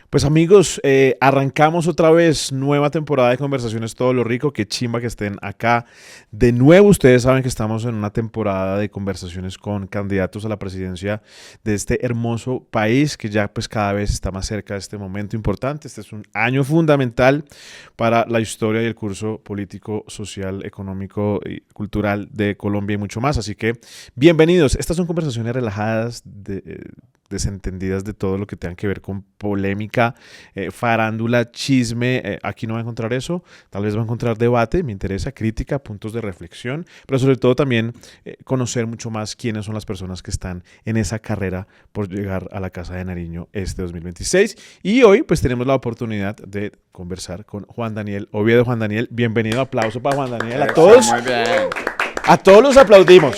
Pues amigos, arrancamos otra vez nueva temporada de Conversaciones Todo lo Rico. Qué chimba que estén acá de nuevo. Ustedes saben que estamos en una temporada de conversaciones con candidatos a la presidencia de este hermoso país que ya pues cada vez está más cerca de este momento importante. Este es un año fundamental para la historia y el curso político, social, económico y cultural de Colombia y mucho más. Así que bienvenidos. Estas son conversaciones relajadas, desentendidas de todo lo que tenga que ver con polémica, farándula, chisme. Aquí no va a encontrar eso, tal vez va a encontrar debate, me interesa, crítica, puntos de reflexión, pero sobre todo también conocer mucho más quiénes son las personas que están en esa carrera por llegar a la Casa de Nariño este 2026. Y hoy pues tenemos la oportunidad de conversar con Juan Daniel Oviedo. Juan Daniel, bienvenido, aplauso para Juan Daniel. A todos, Muy bien. a todos los aplaudimos.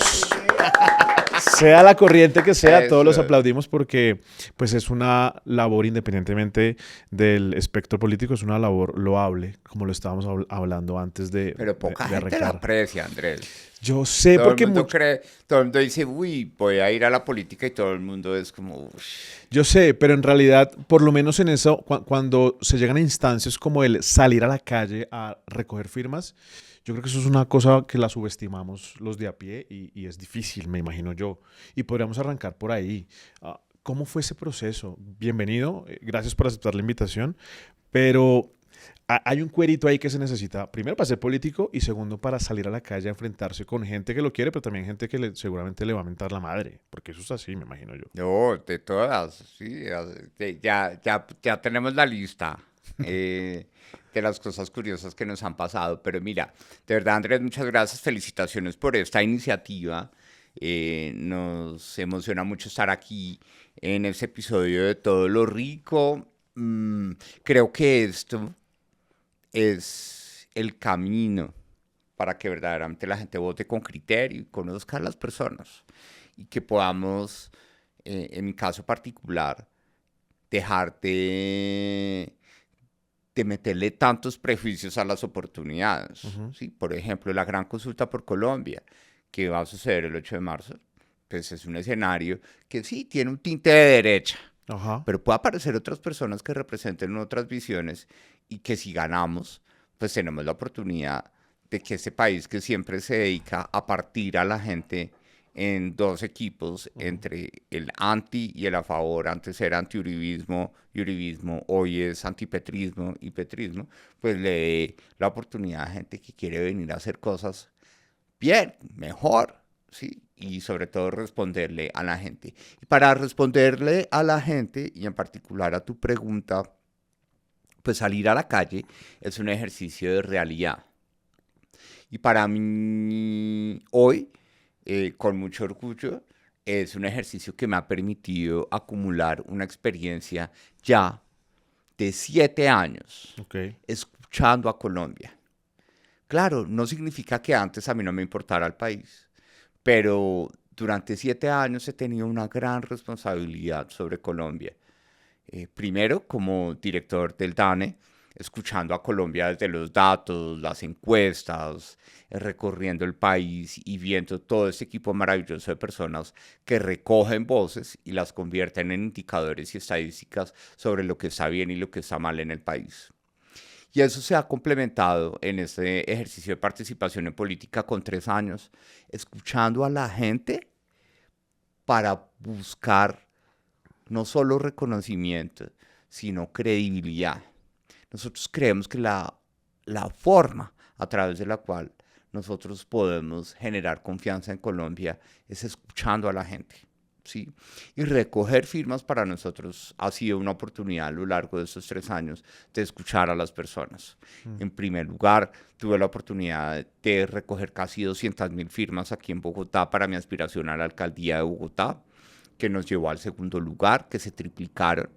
Sea la corriente que sea, todos los aplaudimos porque pues es una labor, independientemente del espectro político, es una labor loable, como lo estábamos hablando antes Pero poca de gente lo arrancar. aprecia, Andrés. Yo sé Todo el porque mundo cree, todo el mundo dice, uy, voy a ir a la política y todo el mundo es como, uff. yo sé, pero en realidad, por lo menos en eso, cuando se llegan a instancias como el salir a la calle a recoger firmas, yo creo que eso es una cosa que la subestimamos los de a pie y es difícil, me imagino yo. Y podríamos arrancar por ahí. ¿Cómo fue ese proceso? Bienvenido, gracias por aceptar la invitación, pero hay un cuerito ahí que se necesita, primero para ser político y segundo para salir a la calle a enfrentarse con gente que lo quiere, pero también gente que seguramente le va a mentar la madre, porque eso es así, me imagino yo. No, de todas, sí, ya tenemos la lista de las cosas curiosas que nos han pasado. Pero mira, de verdad, Andrés, muchas gracias, felicitaciones por esta iniciativa. Nos emociona mucho estar aquí en este episodio de Todo lo Rico. Creo que esto es el camino para que verdaderamente la gente vote con criterio y conozca a las personas y que podamos, en mi caso particular, dejar de meterle tantos prejuicios a las oportunidades. Ujú. ¿Sí? Por ejemplo, la gran consulta por Colombia, que va a suceder el 8 de marzo, pues es un escenario que sí tiene un tinte de derecha, Ajá. pero puede aparecer otras personas que representen otras visiones y que si ganamos, pues tenemos la oportunidad de que este país que siempre se dedica a partir a la gente en dos equipos, Ujú. entre el anti y el a favor. Antes era antiuribismo y uribismo, hoy es antipetrismo y petrismo, pues le dé la oportunidad a gente que quiere venir a hacer cosas bien, mejor, ¿sí? Y sobre todo responderle a la gente. Y para responderle a la gente, y en particular a tu pregunta, pues salir a la calle es un ejercicio de realidad. Y para mí, hoy, con mucho orgullo, es un ejercicio que me ha permitido acumular una experiencia ya de 7 años Ok. escuchando a Colombia. Claro, no significa que antes a mí no me importara el país, pero durante 7 años he tenido una gran responsabilidad sobre Colombia. Primero, como director del DANE, escuchando a Colombia desde los datos, las encuestas, recorriendo el país y viendo todo este equipo maravilloso de personas que recogen voces y las convierten en indicadores y estadísticas sobre lo que está bien y lo que está mal en el país. Y eso se ha complementado en este ejercicio de participación en política con 3 años, escuchando a la gente para buscar no solo reconocimiento, sino credibilidad. Nosotros creemos que la forma a través de la cual nosotros podemos generar confianza en Colombia es escuchando a la gente. ¿Sí? Y recoger firmas para nosotros ha sido una oportunidad a lo largo de estos 3 años de escuchar a las personas. Mm. En primer lugar, tuve la oportunidad de recoger casi 200.000 firmas aquí en Bogotá para mi aspiración a la alcaldía de Bogotá, que nos llevó al segundo lugar, que se triplicaron.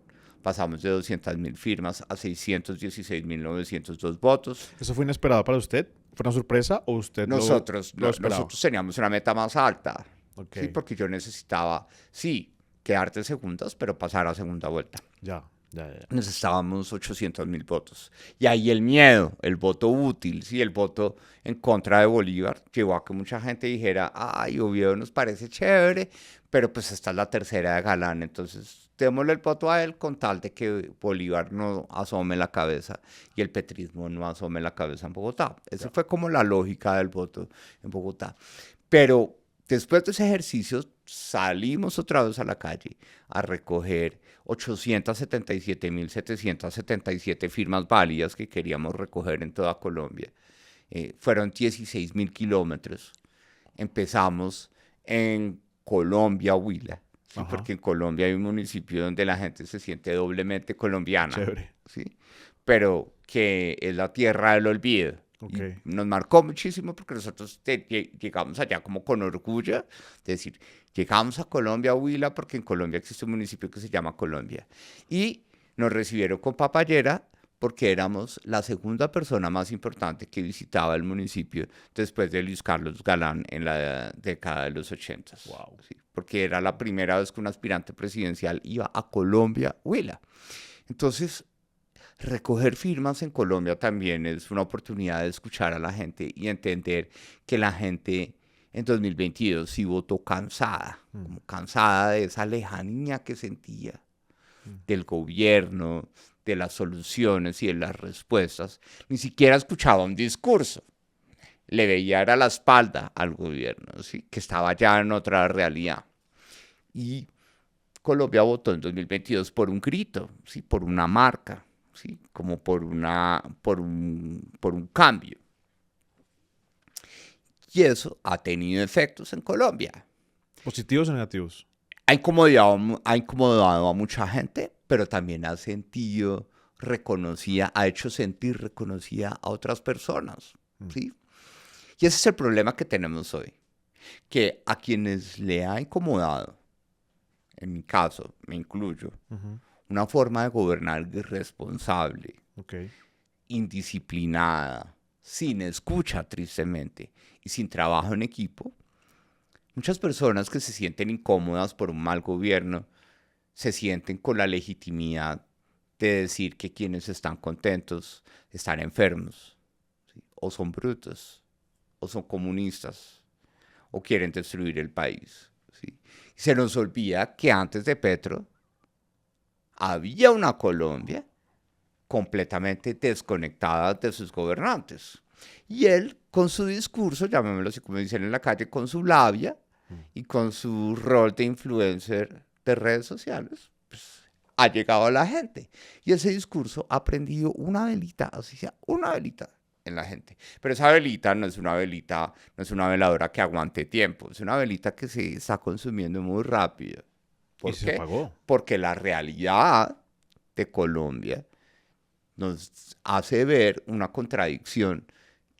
Pasamos de 200.000 firmas a 616.902 votos. ¿Eso fue inesperado para usted? ¿Fue una sorpresa o usted lo esperaba? Nosotros teníamos una meta más alta, Ok, ¿sí? Porque yo necesitaba, sí, quedarte en segundas, pero pasar a segunda vuelta. ya, ya, ya. Necesitábamos 800.000 votos. Y ahí el miedo, el voto útil, sí, el voto en contra de Bolívar, llevó a que mucha gente dijera, ay, Oviedo nos parece chévere, pero pues esta es la tercera de Galán, entonces démosle el voto a él con tal de que Bolívar no asome la cabeza y el petrismo no asome la cabeza en Bogotá. Esa fue como la lógica del voto en Bogotá. Pero después de ese ejercicio salimos otra vez a la calle a recoger 877.777 firmas válidas que queríamos recoger en toda Colombia. Fueron 16.000 kilómetros. Empezamos en Colombia, Huila, ¿sí? Ajá. Porque en Colombia hay un municipio donde la gente se siente doblemente colombiana, Chévere. ¿sí? Pero que es la tierra del olvido. Ok. Y nos marcó muchísimo porque nosotros llegamos allá como con orgullo, es decir, llegamos a Colombia, Huila, porque en Colombia existe un municipio que se llama Colombia. Y nos recibieron con papayera porque éramos la segunda persona más importante que visitaba el municipio después de Luis Carlos Galán en la década de los 80. Wow. ¿Sí? Porque era la primera vez que un aspirante presidencial iba a Colombia, Huila. Entonces, recoger firmas en Colombia también es una oportunidad de escuchar a la gente y entender que la gente en 2022 sí votó cansada, como cansada de esa lejanía que sentía del gobierno, de las soluciones y de las respuestas. Ni siquiera escuchaba un discurso. Le veía era la espalda al gobierno, ¿sí? Que estaba ya en otra realidad. Y Colombia votó en 2022 por un grito, ¿sí? Por una marca, ¿sí? Como por un cambio. Y eso ha tenido efectos en Colombia. ¿Positivos o negativos? Ha incomodado a mucha gente, pero también ha sentido reconocida, ha hecho sentir reconocida a otras personas, ¿sí? Y ese es el problema que tenemos hoy, que a quienes le ha incomodado, en mi caso, me incluyo, una forma de gobernar irresponsable, Ok. indisciplinada, sin escucha, tristemente, y sin trabajo en equipo, muchas personas que se sienten incómodas por un mal gobierno se sienten con la legitimidad de decir que quienes están contentos están enfermos, ¿sí? O son brutos, o son comunistas, o quieren destruir el país, ¿sí? Se nos olvida que antes de Petro había una Colombia completamente desconectada de sus gobernantes. Y él, con su discurso, llamémoslo así como dicen en la calle, con su labia y con su rol de influencer de redes sociales, pues, ha llegado a la gente. Y ese discurso ha prendido una velita, así sea, una velita en la gente. Pero esa velita no es una velita, no es una veladora que aguante tiempo, es una velita que se está consumiendo muy rápido. Y ¿Por se qué? pagó. Porque la realidad de Colombia nos hace ver una contradicción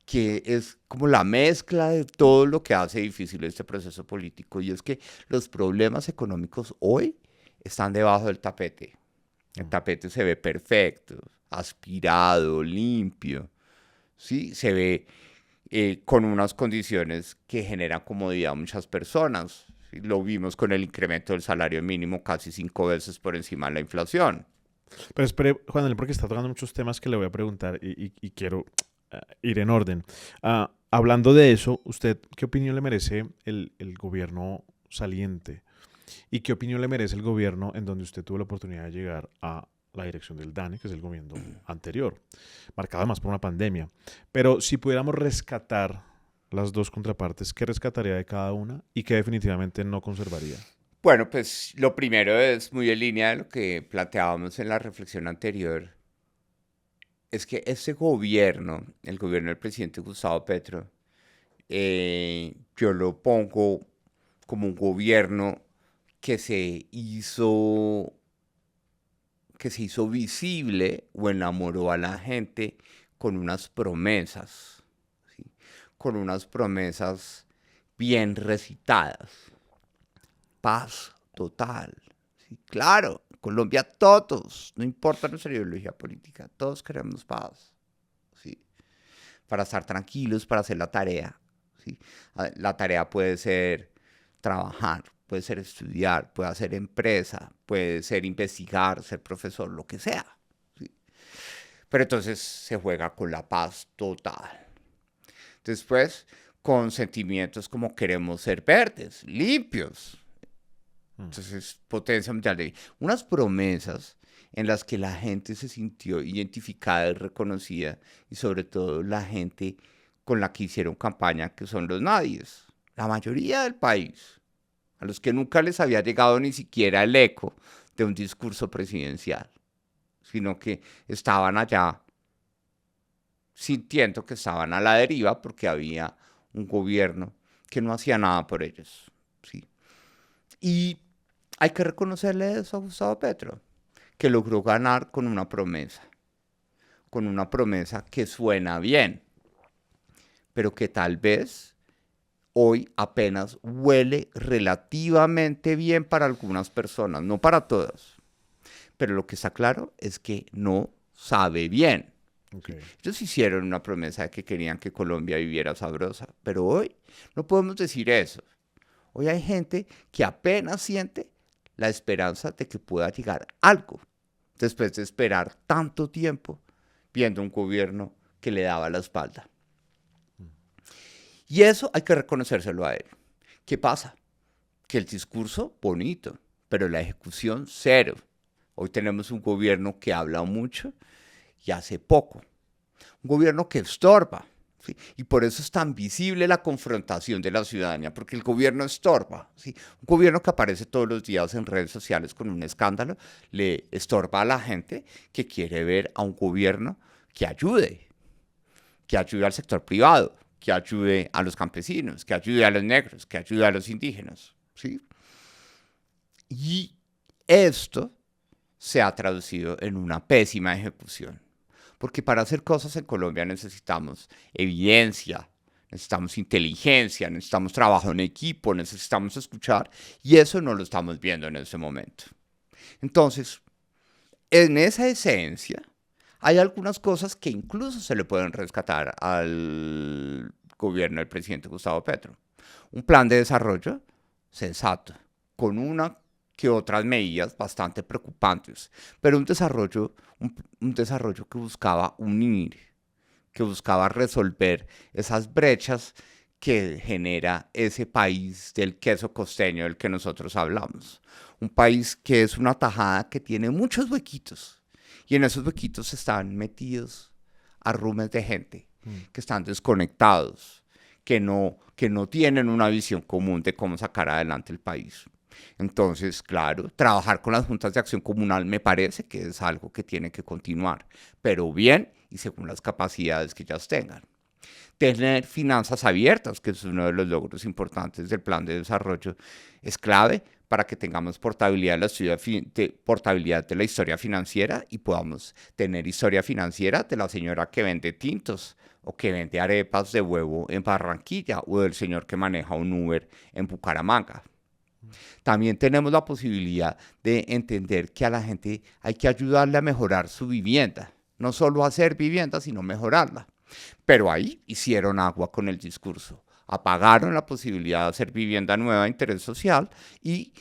que es como la mezcla de todo lo que hace difícil este proceso político, y es que los problemas económicos hoy están debajo del tapete. El tapete se ve perfecto, aspirado, limpio, ¿sí? Se ve con unas condiciones que generan comodidad a muchas personas. ¿Sí? Lo vimos con el incremento del salario mínimo casi 5 veces por encima de la inflación. Pero espere, Juan Daniel, porque está tocando muchos temas que le voy a preguntar y quiero ir en orden. Hablando de eso, ¿usted qué opinión le merece el gobierno saliente? ¿Y qué opinión le merece el gobierno en donde usted tuvo la oportunidad de llegar a la dirección del DANE, que es el gobierno anterior, marcado además por una pandemia? Pero si pudiéramos rescatar las dos contrapartes, ¿qué rescataría de cada una y qué definitivamente no conservaría? Bueno, pues lo primero es muy en línea de lo que planteábamos en la reflexión anterior, es que ese gobierno, el gobierno del presidente Gustavo Petro, yo lo pongo como un gobierno que que se hizo visible o enamoró a la gente con unas promesas, ¿sí? Con unas promesas bien recitadas. Paz total. ¿Sí? Claro, Colombia todos, no importa nuestra ideología política, todos queremos paz. ¿Sí? Para estar tranquilos, para hacer la tarea. ¿Sí? La tarea puede ser trabajar, puede ser estudiar, puede ser empresa, puede ser investigar, ser profesor, lo que sea. ¿Sí? Pero entonces se juega con la paz total. Después, con sentimientos como queremos ser verdes, limpios. Entonces, potencia mundial de vivienda. Unas promesas en las que la gente se sintió identificada y reconocida, y sobre todo la gente con la que hicieron campaña, que son los nadies, la mayoría del país, a los que nunca les había llegado ni siquiera el eco de un discurso presidencial, sino que estaban allá sintiendo que estaban a la deriva porque había un gobierno que no hacía nada por ellos, ¿sí? Y hay que reconocerle eso a Gustavo Petro, que logró ganar con una promesa que suena bien, pero que tal vez hoy apenas huele relativamente bien para algunas personas, no para todas. Pero lo que está claro es que no sabe bien. Okay. Ellos hicieron una promesa de que querían que Colombia viviera sabrosa, pero hoy no podemos decir eso. Hoy hay gente que apenas siente la esperanza de que pueda llegar algo después de esperar tanto tiempo viendo un gobierno que le daba la espalda. Y eso hay que reconocérselo a él. ¿Qué pasa? Que el discurso bonito, pero la ejecución cero. Hoy tenemos un gobierno que habla mucho y hace poco. Un gobierno que estorba. ¿Sí? Y por eso es tan visible la confrontación de la ciudadanía, porque el gobierno estorba. ¿Sí? Un gobierno que aparece todos los días en redes sociales con un escándalo, le estorba a la gente que quiere ver a un gobierno que ayude al sector privado, que ayude a los campesinos, que ayude a los negros, que ayude a los indígenas. ¿Sí? Y esto se ha traducido en una pésima ejecución. Porque para hacer cosas en Colombia necesitamos evidencia, necesitamos inteligencia, necesitamos trabajo en equipo, necesitamos escuchar, y eso no lo estamos viendo en este momento. Entonces, en esa esencia, hay algunas cosas que incluso se le pueden rescatar al gobierno del presidente Gustavo Petro. Un plan de desarrollo sensato, con una que otras medidas bastante preocupantes, pero un desarrollo que buscaba unir, que buscaba resolver esas brechas que genera ese país del queso costeño del que nosotros hablamos. Un país que es una tajada que tiene muchos huequitos, y en esos huequitos están metidos arrumes de gente, que están desconectados, que no tienen una visión común de cómo sacar adelante el país. Entonces, claro, trabajar con las juntas de acción comunal me parece que es algo que tiene que continuar, pero bien y según las capacidades que ellas tengan. Tener finanzas abiertas, que es uno de los logros importantes del plan de desarrollo, es clave para que tengamos portabilidad de la historia financiera y podamos tener historia financiera de la señora que vende tintos o que vende arepas de huevo en Barranquilla o del señor que maneja un Uber en Bucaramanga. También tenemos la posibilidad de entender que a la gente hay que ayudarle a mejorar su vivienda. No solo hacer vivienda, sino mejorarla. Pero ahí hicieron agua con el discurso. Apagaron la posibilidad de hacer vivienda nueva de interés social y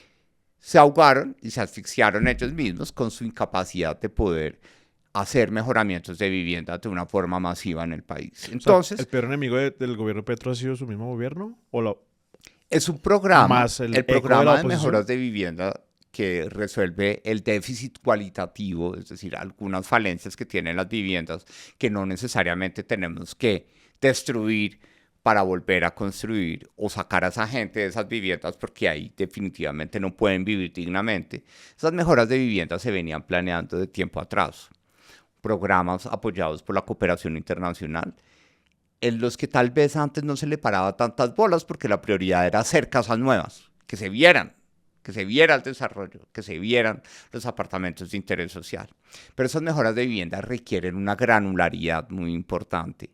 se ahogaron y se asfixiaron ellos mismos con su incapacidad de poder hacer mejoramientos de vivienda de una forma masiva en el país. Entonces, o sea, ¿el peor enemigo del gobierno Petro ha sido su mismo gobierno? es un programa, Más el programa de mejoras de vivienda que resuelve el déficit cualitativo, es decir, algunas falencias que tienen las viviendas que no necesariamente tenemos que destruir para volver a construir o sacar a esa gente de esas viviendas porque ahí definitivamente no pueden vivir dignamente. Esas mejoras de vivienda se venían planeando de tiempo atrás. Programas apoyados por la cooperación internacional, en los que tal vez antes no se le paraba tantas bolas porque la prioridad era hacer casas nuevas, que se viera el desarrollo, que se vieran los apartamentos de interés social. Pero esas mejoras de vivienda requieren una granularidad muy importante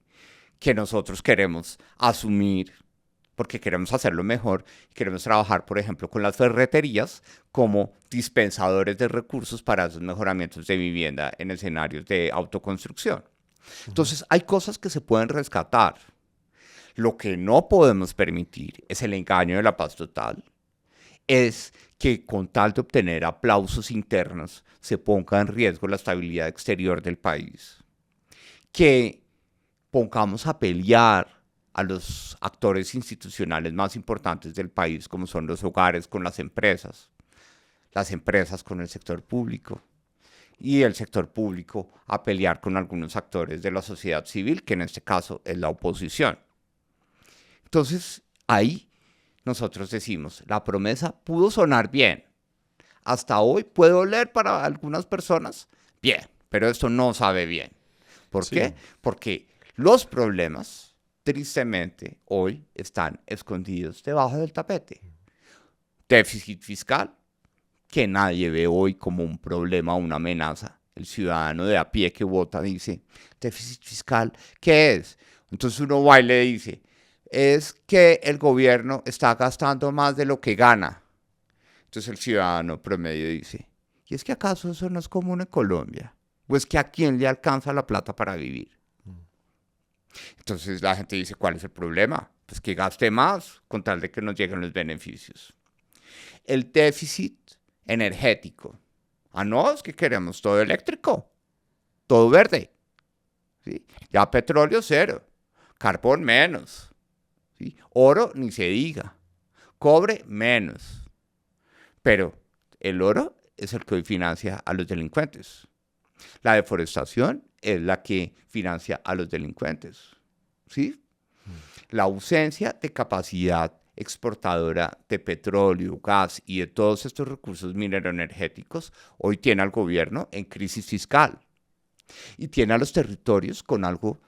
que nosotros queremos asumir porque queremos hacerlo mejor y queremos trabajar, por ejemplo, con las ferreterías como dispensadores de recursos para esos mejoramientos de vivienda en escenarios de autoconstrucción. Entonces, hay cosas que se pueden rescatar. Lo que no podemos permitir es el engaño de la paz total, es que con tal de obtener aplausos internos se ponga en riesgo la estabilidad exterior del país, que pongamos a pelear a los actores institucionales más importantes del país, como son los hogares con las empresas, las empresas con el sector público y el sector público a pelear con algunos actores de la sociedad civil, que en este caso es la oposición. Entonces, ahí nosotros decimos, la promesa pudo sonar bien. Hasta hoy puede oler para algunas personas bien, pero esto no sabe bien. ¿Por qué? Porque los problemas, tristemente, hoy están escondidos debajo del tapete. Déficit fiscal, que nadie ve hoy como un problema o una amenaza. El ciudadano de a pie que vota dice, déficit fiscal, ¿qué es? Entonces uno va y le dice, es que el gobierno está gastando más de lo que gana. Entonces el ciudadano promedio dice, ¿y es que acaso eso no es común en Colombia? ¿O es que a quién le alcanza la plata para vivir? Entonces la gente dice, ¿cuál es el problema? Pues que gaste más con tal de que nos lleguen los beneficios. El déficit energético. Ah, no, es que queremos todo eléctrico, todo verde. ¿Sí? Ya petróleo cero, carbón menos, ¿sí? Oro ni se diga, cobre menos. Pero el oro es el que hoy financia a los delincuentes. La deforestación es la que financia a los delincuentes. ¿Sí? La ausencia de capacidad exportadora de petróleo, gas y de todos estos recursos mineroenergéticos hoy tiene al gobierno en crisis fiscal y tiene a los territorios con algo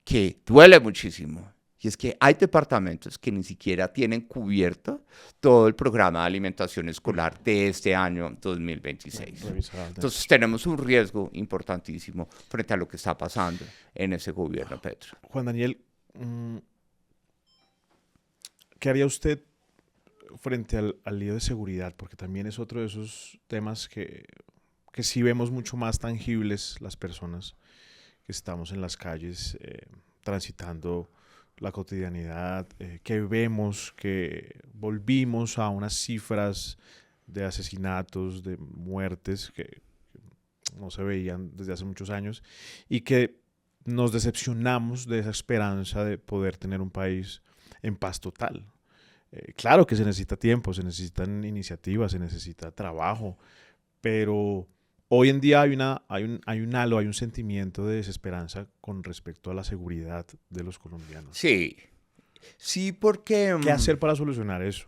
que duele muchísimo. Y es que hay departamentos que ni siquiera tienen cubierto todo el programa de alimentación escolar de este año 2026. Entonces tenemos un riesgo importantísimo frente a lo que está pasando en ese gobierno, Petro. Juan Daniel, ¿qué haría usted frente al lío de seguridad? Porque también es otro de esos temas que sí vemos mucho más tangibles las personas que estamos en las calles transitando la cotidianidad, que vemos que volvimos a unas cifras de asesinatos, de muertes que no se veían desde hace muchos años y que nos decepcionamos de esa esperanza de poder tener un país en paz total. Claro que se necesita tiempo, se necesitan iniciativas, se necesita trabajo, pero hoy en día hay un halo, hay un sentimiento de desesperanza con respecto a la seguridad de los colombianos. Sí, sí porque... ¿Qué hacer para solucionar eso?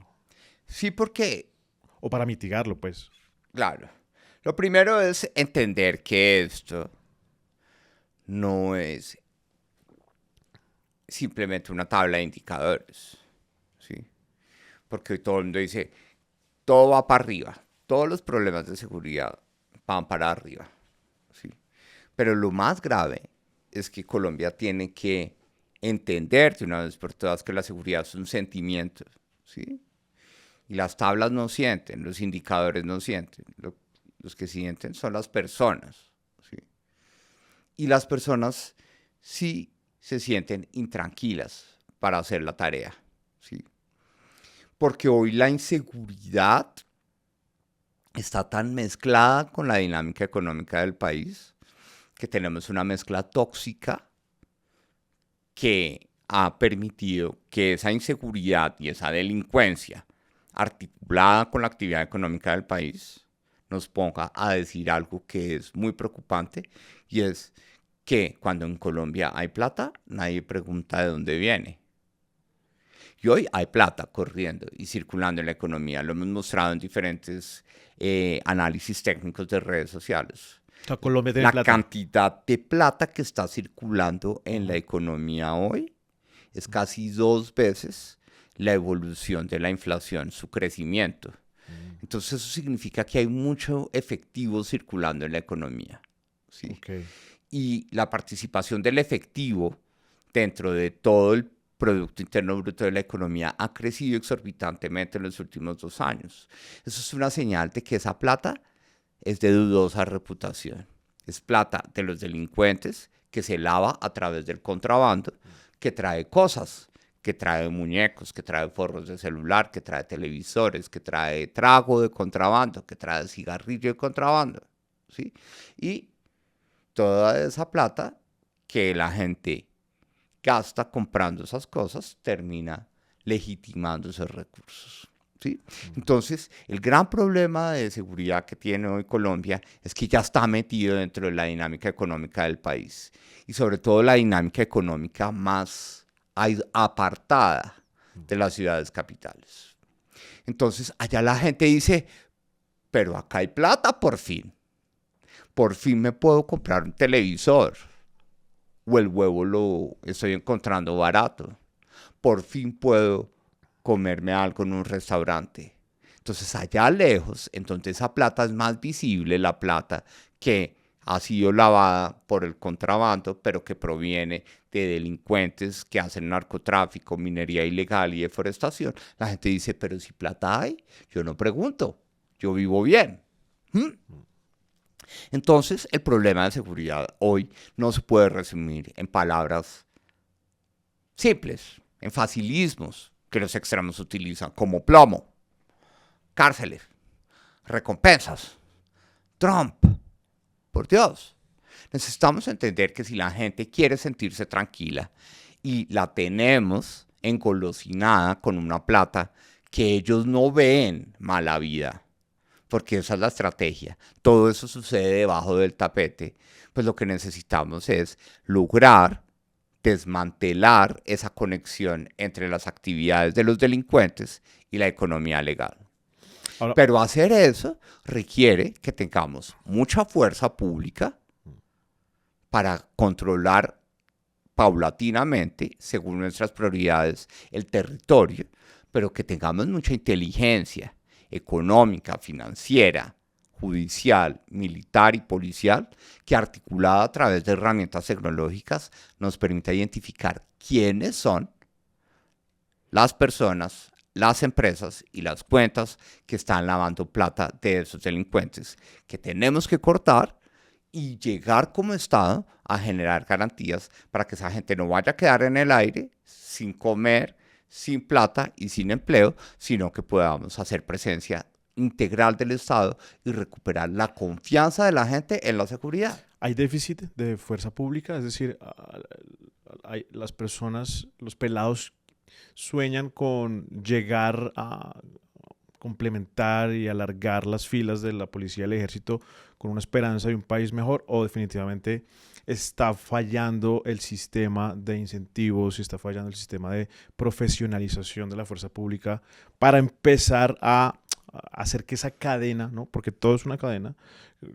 Sí porque... O para mitigarlo, pues. Claro. Lo primero es entender que esto no es simplemente una tabla de indicadores, ¿sí? Porque hoy todo el mundo dice, todo va para arriba, todos los problemas de seguridad van para arriba, ¿sí? Pero lo más grave es que Colombia tiene que entender de una vez por todas que la seguridad es un sentimiento, ¿sí? Y las tablas no sienten, los indicadores no sienten, los que sienten son las personas, ¿sí? Y las personas sí se sienten intranquilas para hacer la tarea, ¿sí? Porque hoy la inseguridad está tan mezclada con la dinámica económica del país que tenemos una mezcla tóxica que ha permitido que esa inseguridad y esa delincuencia articulada con la actividad económica del país nos ponga a decir algo que es muy preocupante, y es que cuando en Colombia hay plata, nadie pregunta de dónde viene. Y hoy hay plata corriendo y circulando en la economía. Lo hemos mostrado en diferentes análisis técnicos de redes sociales. O sea, Colombia tiene La plata. cantidad de plata que está circulando en la economía hoy es casi 2 veces la evolución de la inflación, su crecimiento. Entonces eso significa que hay mucho efectivo circulando en la economía, ¿sí? Okay. Y la participación del efectivo dentro de todo el Producto Interno Bruto de la economía ha crecido exorbitantemente en los últimos 2 años. Eso es una señal de que esa plata es de dudosa reputación. Es plata de los delincuentes que se lava a través del contrabando, que trae cosas, que trae muñecos, que trae forros de celular, que trae televisores, que trae trago de contrabando, que trae cigarrillo de contrabando, ¿sí? Y toda esa plata que la gente gasta comprando esas cosas termina legitimando esos recursos. ¿sí? Entonces, el gran problema de seguridad que tiene hoy Colombia es que ya está metido dentro de la dinámica económica del país y sobre todo la dinámica económica más apartada de las ciudades capitales. Entonces, allá la gente dice, pero acá hay plata por fin me puedo comprar un televisor o el huevo lo estoy encontrando barato, por fin puedo comerme algo en un restaurante. Entonces allá lejos, entonces esa plata es más visible, la plata que ha sido lavada por el contrabando, pero que proviene de delincuentes que hacen narcotráfico, minería ilegal y deforestación. La gente dice, pero si plata hay, yo no pregunto, yo vivo bien. ¿Mm? Entonces el problema de seguridad hoy no se puede resumir en palabras simples, en facilismos que los extremos utilizan, como plomo, cárceles, recompensas, Trump. Por Dios, necesitamos entender que si la gente quiere sentirse tranquila y la tenemos engolosinada con una plata que ellos no ven mala vida, porque esa es la estrategia, todo eso sucede debajo del tapete, pues lo que necesitamos es lograr desmantelar esa conexión entre las actividades de los delincuentes y la economía legal. Ahora, Pero hacer eso requiere que tengamos mucha fuerza pública para controlar paulatinamente, según nuestras prioridades, el territorio, pero que tengamos mucha inteligencia económica, financiera, judicial, militar y policial, que articulada a través de herramientas tecnológicas nos permita identificar quiénes son las personas, las empresas y las cuentas que están lavando plata de esos delincuentes, que tenemos que cortar y llegar como Estado a generar garantías para que esa gente no vaya a quedar en el aire sin comer, sin plata y sin empleo, sino que podamos hacer presencia integral del Estado y recuperar la confianza de la gente en la seguridad. ¿hay déficit de fuerza pública? Es decir, las personas, los pelados sueñan con llegar a complementar y alargar las filas de la policía y el ejército con una esperanza de un país mejor, o definitivamente está fallando el sistema de incentivos y está fallando el sistema de profesionalización de la fuerza pública para empezar a hacer que esa cadena, ¿no? Porque todo es una cadena,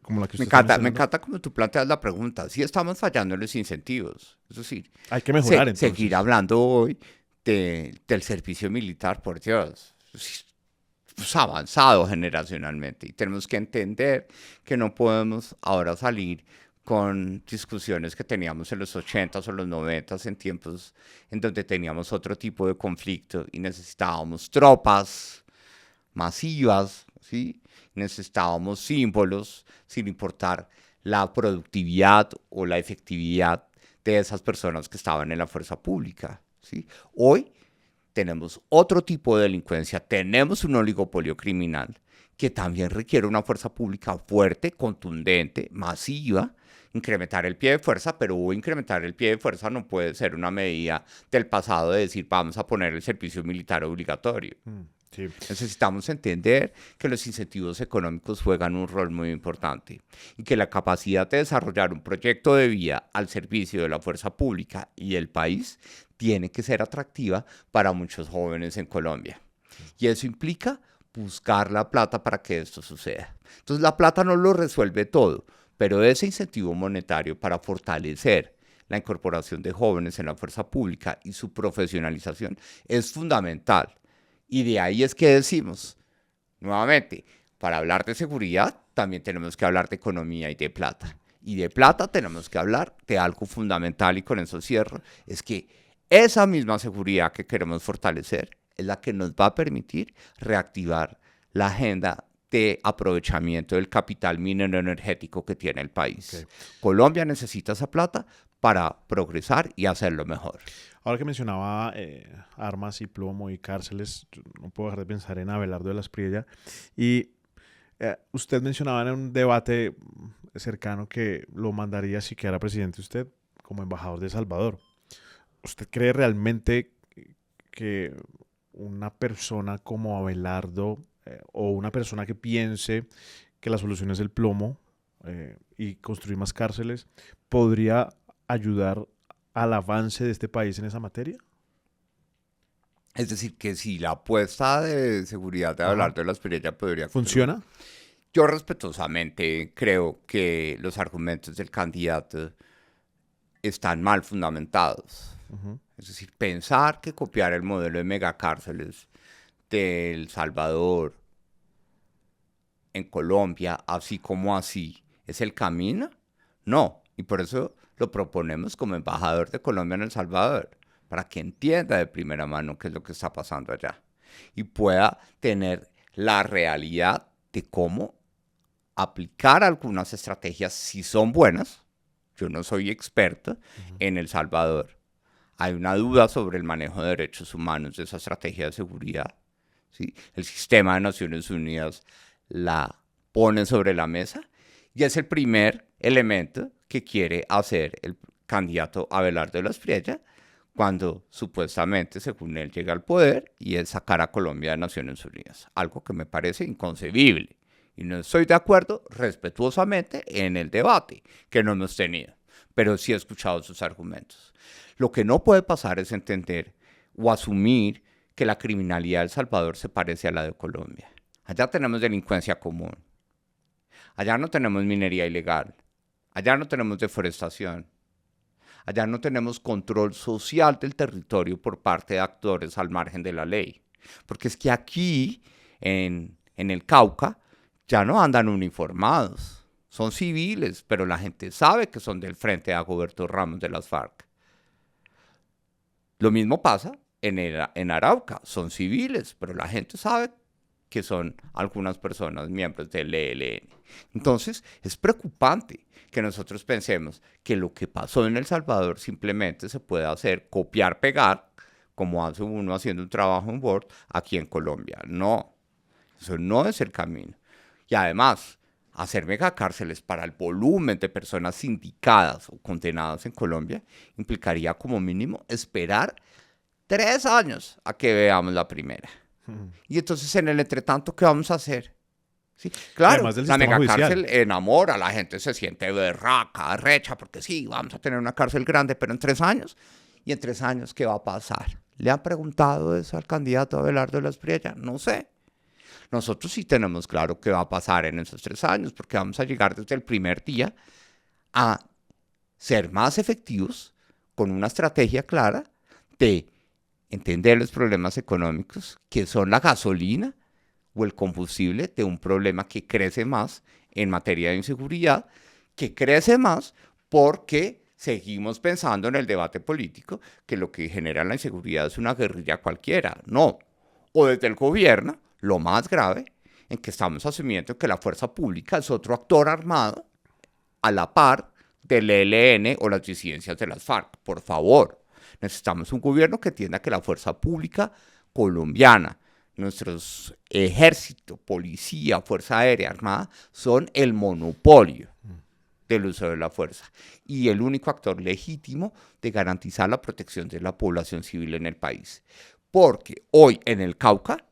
como la que usted está Me mencionando, encanta como tú planteas la pregunta. Sí estamos fallando en los incentivos. Es decir, hay que mejorar seguir entonces. hablando hoy del servicio militar, por Dios. Es avanzado generacionalmente y tenemos que entender que no podemos ahora salir con discusiones que teníamos en los 80s o los 90s en tiempos en donde teníamos otro tipo de conflicto y necesitábamos tropas masivas, ¿sí? Necesitábamos símbolos sin importar la productividad o la efectividad de esas personas que estaban en la fuerza pública, ¿sí? Hoy tenemos otro tipo de delincuencia, tenemos un oligopolio criminal que también requiere una fuerza pública fuerte, contundente, masiva, incrementar el pie de fuerza, pero incrementar el pie de fuerza no puede ser una medida del pasado de decir vamos a poner el servicio militar obligatorio. Sí. Necesitamos entender que los incentivos económicos juegan un rol muy importante y que la capacidad de desarrollar un proyecto de vida al servicio de la fuerza pública y del país tiene que ser atractiva para muchos jóvenes en Colombia. Y eso implica buscar la plata para que esto suceda. Entonces la plata no lo resuelve todo, pero ese incentivo monetario para fortalecer la incorporación de jóvenes en la fuerza pública y su profesionalización es fundamental. Y de ahí es que decimos, nuevamente, para hablar de seguridad también tenemos que hablar de economía y de plata. Y de plata tenemos que hablar de algo fundamental y con eso cierro, es que esa misma seguridad que queremos fortalecer es la que nos va a permitir reactivar la agenda de aprovechamiento del capital minero energético que tiene el país. Okay. Colombia necesita esa plata para progresar y hacerlo mejor. Ahora que mencionaba armas y plomo y cárceles, no puedo dejar de pensar en Abelardo de la Espriella. Y usted mencionaba en un debate cercano que lo mandaría si quedara presidente usted como embajador de Salvador. ¿Usted cree realmente que una persona como Abelardo o una persona que piense que la solución es el plomo y construir más cárceles podría ayudar al avance de este país en esa materia? Es decir, que si la apuesta de seguridad de Ajá. Abelardo de la Espriella podría contribuir. ¿Funciona? Yo respetuosamente creo que los argumentos del candidato están mal fundamentados. Ujú. Es decir, pensar que copiar el modelo de megacárceles de El Salvador en Colombia, así como así, es el camino. No, y por eso lo proponemos como embajador de Colombia en El Salvador, para que entienda de primera mano qué es lo que está pasando allá y pueda tener la realidad de cómo aplicar algunas estrategias si son buenas. Yo no soy experto Ujú. en El Salvador. Hay una duda sobre el manejo de derechos humanos de esa estrategia de seguridad. ¿Sí? El sistema de Naciones Unidas la pone sobre la mesa y es el primer elemento que quiere hacer el candidato Abelardo de la Espriella cuando supuestamente, según él, llega al poder y es sacar a Colombia de Naciones Unidas. Algo que me parece inconcebible. Y no estoy de acuerdo respetuosamente en el debate que no hemos tenido, pero sí he escuchado sus argumentos. Lo que no puede pasar es entender o asumir que la criminalidad de El Salvador se parece a la de Colombia. Allá tenemos delincuencia común, allá no tenemos minería ilegal, allá no tenemos deforestación, allá no tenemos control social del territorio por parte de actores al margen de la ley. Porque es que aquí, en el Cauca, ya no andan uniformados. Son civiles, pero la gente sabe que son del Frente de Dagoberto Ramos de las FARC. Lo mismo pasa en Arauca. Son civiles, pero la gente sabe que son algunas personas miembros del ELN. Entonces, es preocupante que nosotros pensemos que lo que pasó en El Salvador simplemente se puede hacer copiar, pegar, como hace uno haciendo un trabajo en Word, aquí en Colombia. No, eso no es el camino. Y además, hacer megacárceles para el volumen de personas sindicadas o condenadas en Colombia implicaría como mínimo esperar 3 años a que veamos la primera. Ujú. Y entonces en el entretanto, ¿qué vamos a hacer? ¿Sí? Y Claro, además del la sistema judicial. megacárcel enamora, la gente se siente berraca, recha, porque sí, vamos a tener una cárcel grande, pero en 3 años. ¿Y en 3 años qué va a pasar? ¿Le han preguntado eso al candidato Abelardo de la Espriella? No sé. Nosotros sí tenemos claro qué va a pasar en esos 3 años, porque vamos a llegar desde el primer día a ser más efectivos con una estrategia clara de entender los problemas económicos, que son la gasolina o el combustible de un problema que crece más en materia de inseguridad, que crece más porque seguimos pensando en el debate político que lo que genera la inseguridad es una guerrilla cualquiera. No. O desde el gobierno, lo más grave, en que estamos asumiendo que la fuerza pública es otro actor armado a la par del ELN o las disidencias de las FARC. Por favor, necesitamos un gobierno que entienda que la fuerza pública colombiana, nuestros ejército, policía, fuerza aérea, armada, son el monopolio del uso de la fuerza y el único actor legítimo de garantizar la protección de la población civil en el país. Porque hoy en el Cauca,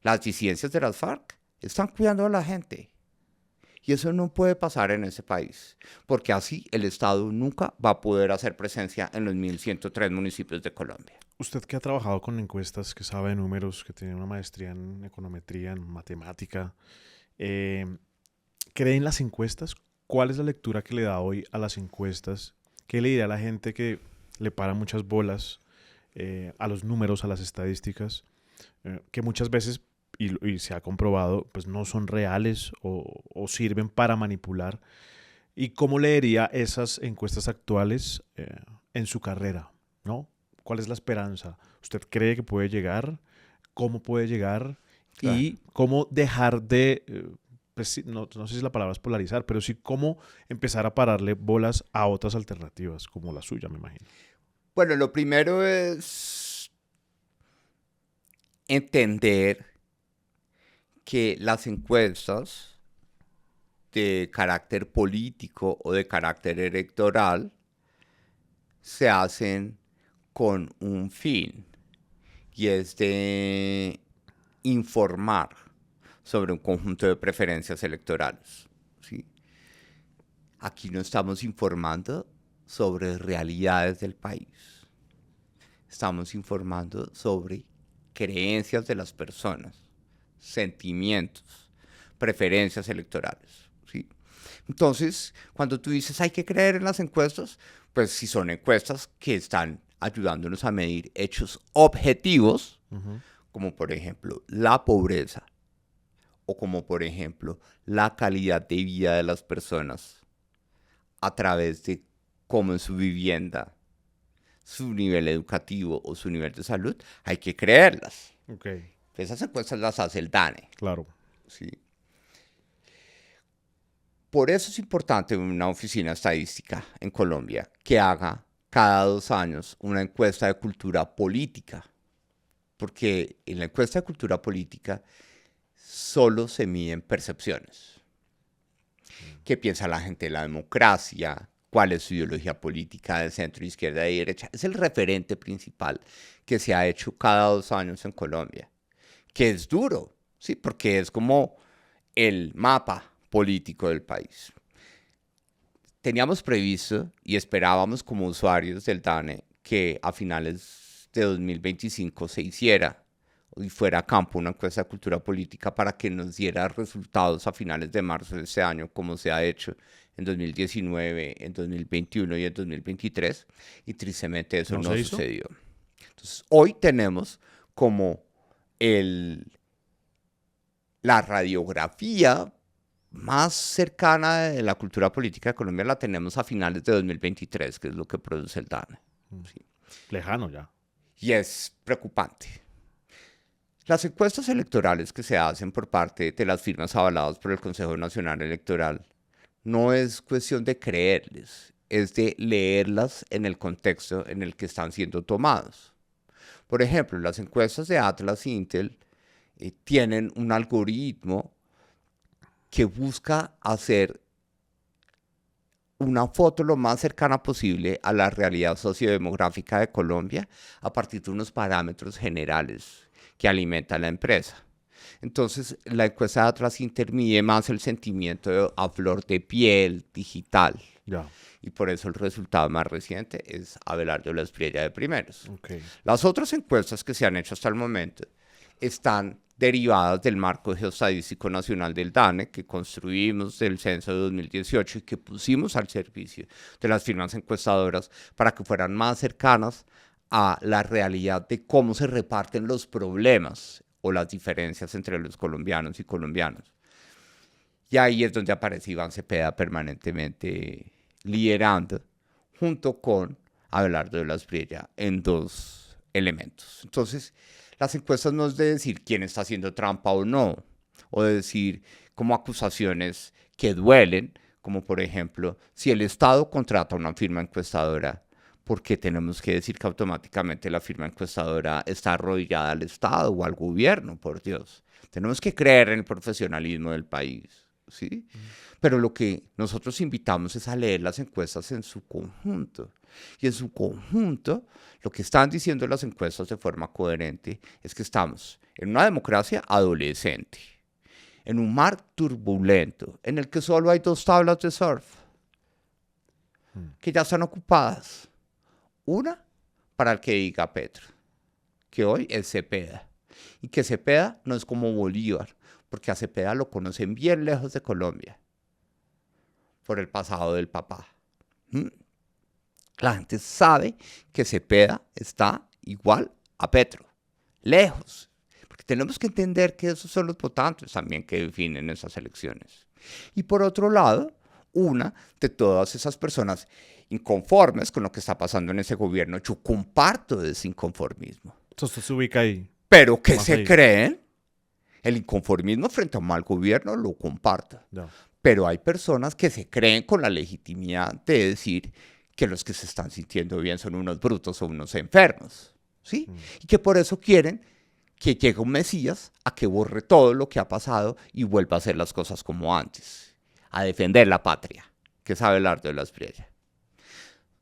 las disidencias de las FARC están cuidando a la gente. Y eso no puede pasar en ese país, porque así el Estado nunca va a poder hacer presencia en los 1.103 municipios de Colombia. Usted que ha trabajado con encuestas, que sabe de números, que tiene una maestría en econometría, en matemática, eh, ¿cree en las encuestas? ¿Cuál es la lectura que le da hoy a las encuestas? ¿Qué le dirá a la gente que le para muchas bolas a los números, a las estadísticas, que muchas veces, y se ha comprobado, pues no son reales o sirven para manipular? ¿Y cómo leería esas encuestas actuales en su carrera? ¿No? ¿Cuál es la esperanza? ¿Usted cree que puede llegar? ¿Cómo puede llegar? Claro. ¿Y cómo dejar de, pues sí, no sé si la palabra es polarizar, pero sí cómo empezar a pararle bolas a otras alternativas, como la suya, me imagino? Bueno, lo primero es entender que las encuestas de carácter político o de carácter electoral se hacen con un fin, y es de informar sobre un conjunto de preferencias electorales, ¿sí? Aquí no estamos informando sobre realidades del país. Estamos informando sobre creencias de las personas, sentimientos, preferencias electorales, ¿sí? Entonces, cuando tú dices hay que creer en las encuestas, pues si son encuestas que están ayudándonos a medir hechos objetivos, como por ejemplo la pobreza, o como por ejemplo la calidad de vida de las personas a través de cómo es su vivienda, su nivel educativo o su nivel de salud, hay que creerlas. Okay. Esas encuestas las hace el DANE. Claro. ¿Sí? Por eso es importante una oficina estadística en Colombia que haga cada 2 años una encuesta de cultura política. Porque en la encuesta de cultura política solo se miden percepciones. ¿Qué piensa la gente de la democracia? ¿Cuál es su ideología política de centro, izquierda y derecha? Es el referente principal que se ha hecho cada 2 años en Colombia, que es duro, ¿sí? Porque es como el mapa político del país. Teníamos previsto y esperábamos como usuarios del DANE que a finales de 2025 se hiciera y fuera a campo una encuesta de cultura política para que nos diera resultados a finales de marzo de este año, como se ha hecho en 2019, en 2021 y en 2023, y tristemente eso no sucedió. Entonces, hoy tenemos como la radiografía más cercana de la cultura política de Colombia la tenemos a finales de 2023, que es lo que produce el DANE. ¿Sí? Lejano ya. Y es preocupante. Las encuestas electorales que se hacen por parte de las firmas avaladas por el Consejo Nacional Electoral no es cuestión de creerles, es de leerlas en el contexto en el que están siendo tomados. Por ejemplo, las encuestas de Atlas e Intel tienen un algoritmo que busca hacer una foto lo más cercana posible a la realidad sociodemográfica de Colombia a partir de unos parámetros generales que alimenta la empresa. Entonces, la encuesta de Atlas intermide más el sentimiento a flor de piel digital. Ya. Y por eso el resultado más reciente es Abelardo Lasprilla de primeros. Okay. Las otras encuestas que se han hecho hasta el momento están derivadas del marco geoestadístico nacional del DANE que construimos del censo de 2018 y que pusimos al servicio de las firmas encuestadoras para que fueran más cercanas a la realidad de cómo se reparten los problemas o las diferencias entre los colombianos y colombianos. Y ahí es donde aparece Iván Cepeda permanentemente liderando junto con Abelardo Lasprilla en 2 elementos. Entonces, las encuestas no es de decir quién está haciendo trampa o no, o de decir como acusaciones que duelen, como por ejemplo, si el Estado contrata una firma encuestadora, ¿por qué tenemos que decir que automáticamente la firma encuestadora está arrodillada al Estado o al gobierno? Por Dios. Tenemos que creer en el profesionalismo del país, ¿sí? Pero lo que nosotros invitamos es a leer las encuestas en su conjunto. Y en su conjunto, lo que están diciendo las encuestas de forma coherente es que estamos en una democracia adolescente, en un mar turbulento, en el que solo hay 2 tablas de surf, que ya están ocupadas. Una para el que diga Petro, que hoy es Cepeda, y que Cepeda no es como Bolívar, porque a Cepeda lo conocen bien lejos de Colombia, por el pasado del papá. La gente sabe que Cepeda está igual a Petro, lejos, porque tenemos que entender que esos son los votantes también que definen esas elecciones. Y por otro lado, una de todas esas personas inconformes con lo que está pasando en ese gobierno, yo comparto ese inconformismo. Entonces se ubica ahí. Pero ¿qué se creen? El inconformismo frente a un mal gobierno lo comparto. No. Pero hay personas que se creen con la legitimidad de decir que los que se están sintiendo bien son unos brutos o unos enfermos, ¿sí? Y que por eso quieren que llegue un Mesías a que borre todo lo que ha pasado y vuelva a hacer las cosas como antes, a defender la patria, que es Abelardo Lasprilla.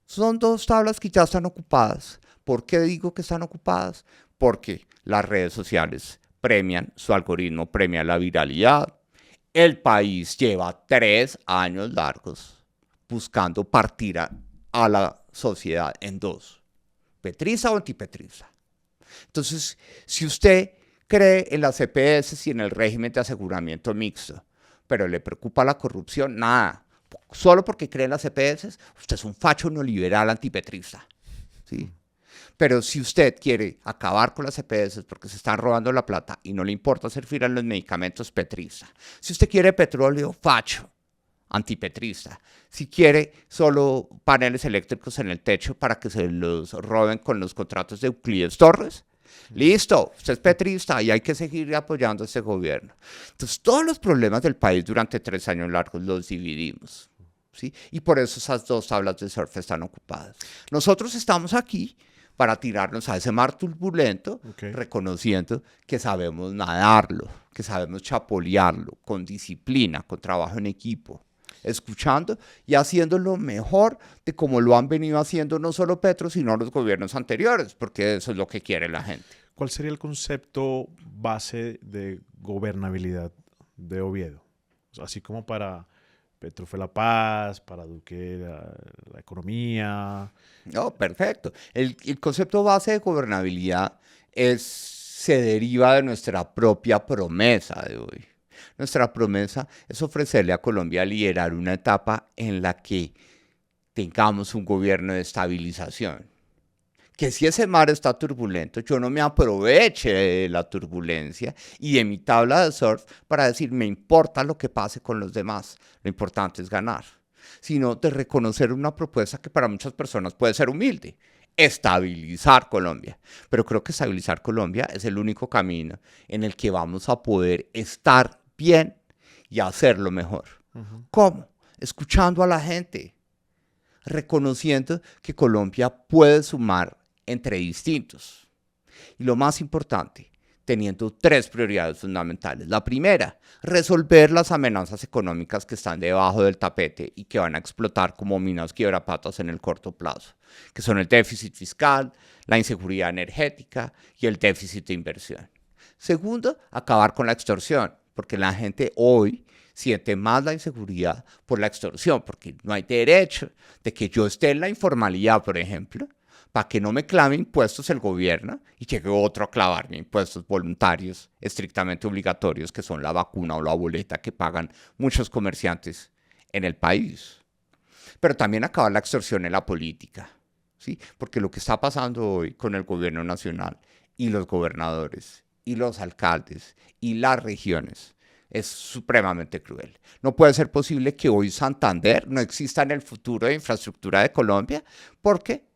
Son 2 tablas que ya están ocupadas. ¿Por qué digo que están ocupadas? porque las redes sociales premian, su algoritmo premia la viralidad. El país lleva 3 años largos buscando partir a la sociedad en dos, petrista o antipetrista. Entonces, si usted cree en las EPS y en el régimen de aseguramiento mixto, pero le preocupa la corrupción, nada. Solo porque cree en las EPS, usted es un facho neoliberal antipetrista. ¿Sí? Pero si usted quiere acabar con las EPS porque se están robando la plata y no le importa hacer fila en los medicamentos, petrista. Si usted quiere petróleo, facho, antipetrista. Si quiere solo paneles eléctricos en el techo para que se los roben con los contratos de Euclides Torres, listo, usted es petrista y hay que seguir apoyando a este gobierno. Entonces, todos los problemas del país durante 3 años largos los dividimos. ¿Sí? Y por eso esas 2 tablas de surf están ocupadas. Nosotros estamos aquí para tirarnos a ese mar turbulento, reconociendo que sabemos nadarlo, que sabemos chapolearlo, con disciplina, con trabajo en equipo, escuchando y haciendo lo mejor de como lo han venido haciendo no solo Petro, sino los gobiernos anteriores, porque eso es lo que quiere la gente. ¿Cuál sería el concepto base de gobernabilidad de Oviedo? O sea, así como para Petro fue la paz, para Duque la economía. No, perfecto. El concepto base de gobernabilidad se deriva de nuestra propia promesa de hoy. Nuestra promesa es ofrecerle a Colombia liderar una etapa en la que tengamos un gobierno de estabilización. Que si ese mar está turbulento, yo no me aproveche de la turbulencia y de mi tabla de surf para decir, me importa lo que pase con los demás, lo importante es ganar. Sino de reconocer una propuesta que para muchas personas puede ser humilde, estabilizar Colombia. Pero creo que estabilizar Colombia es el único camino en el que vamos a poder estar bien y hacerlo mejor. ¿Cómo? Escuchando a la gente, reconociendo que Colombia puede sumar entre distintos. Y lo más importante, teniendo 3 prioridades fundamentales. La primera, resolver las amenazas económicas que están debajo del tapete y que van a explotar como minas quiebrapatas en el corto plazo, que son el déficit fiscal, la inseguridad energética y el déficit de inversión. Segundo, acabar con la extorsión, porque la gente hoy siente más la inseguridad por la extorsión, porque no hay derecho de que yo esté en la informalidad, por ejemplo, para que no me clave impuestos el gobierno y llegue otro a clavarme impuestos voluntarios estrictamente obligatorios, que son la vacuna o la boleta que pagan muchos comerciantes en el país. Pero también acabar la extorsión en la política, ¿sí? Porque lo que está pasando hoy con el gobierno nacional y los gobernadores y los alcaldes y las regiones es supremamente cruel. No puede ser posible que hoy Santander no exista en el futuro de infraestructura de Colombia porque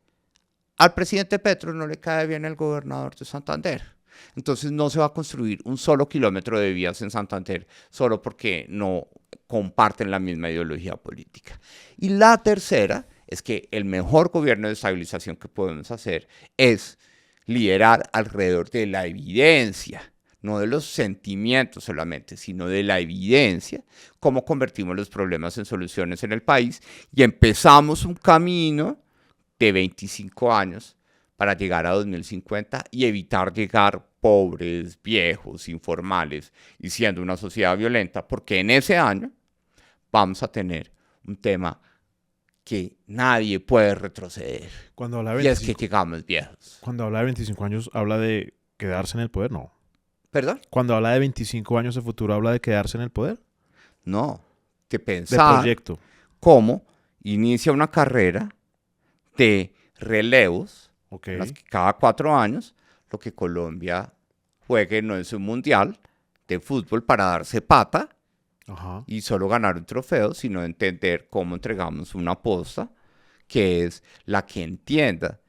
al presidente Petro no le cae bien el gobernador de Santander. Entonces no se va a construir un solo kilómetro de vías en Santander solo porque no comparten la misma ideología política. Y la tercera es que el mejor gobierno de estabilización que podemos hacer es liderar alrededor de la evidencia, no de los sentimientos solamente, sino de la evidencia, cómo convertimos los problemas en soluciones en el país y empezamos un camino de 25 años para llegar a 2050 y evitar llegar pobres, viejos, informales y siendo una sociedad violenta, porque en ese año vamos a tener un tema que nadie puede retroceder. Cuando habla de 25, y es que llegamos viejos. Cuando habla de 25 años, ¿habla de quedarse en el poder? No. ¿Perdón? Cuando habla de 25 años de futuro, ¿habla de quedarse en el poder? No, de pensar de proyecto. Cómo inicia una carrera de relevos, en las que cada 4 años, lo que Colombia juegue no es un mundial de fútbol para darse pata y solo ganar un trofeo, sino entender cómo entregamos una posta que es la que entienda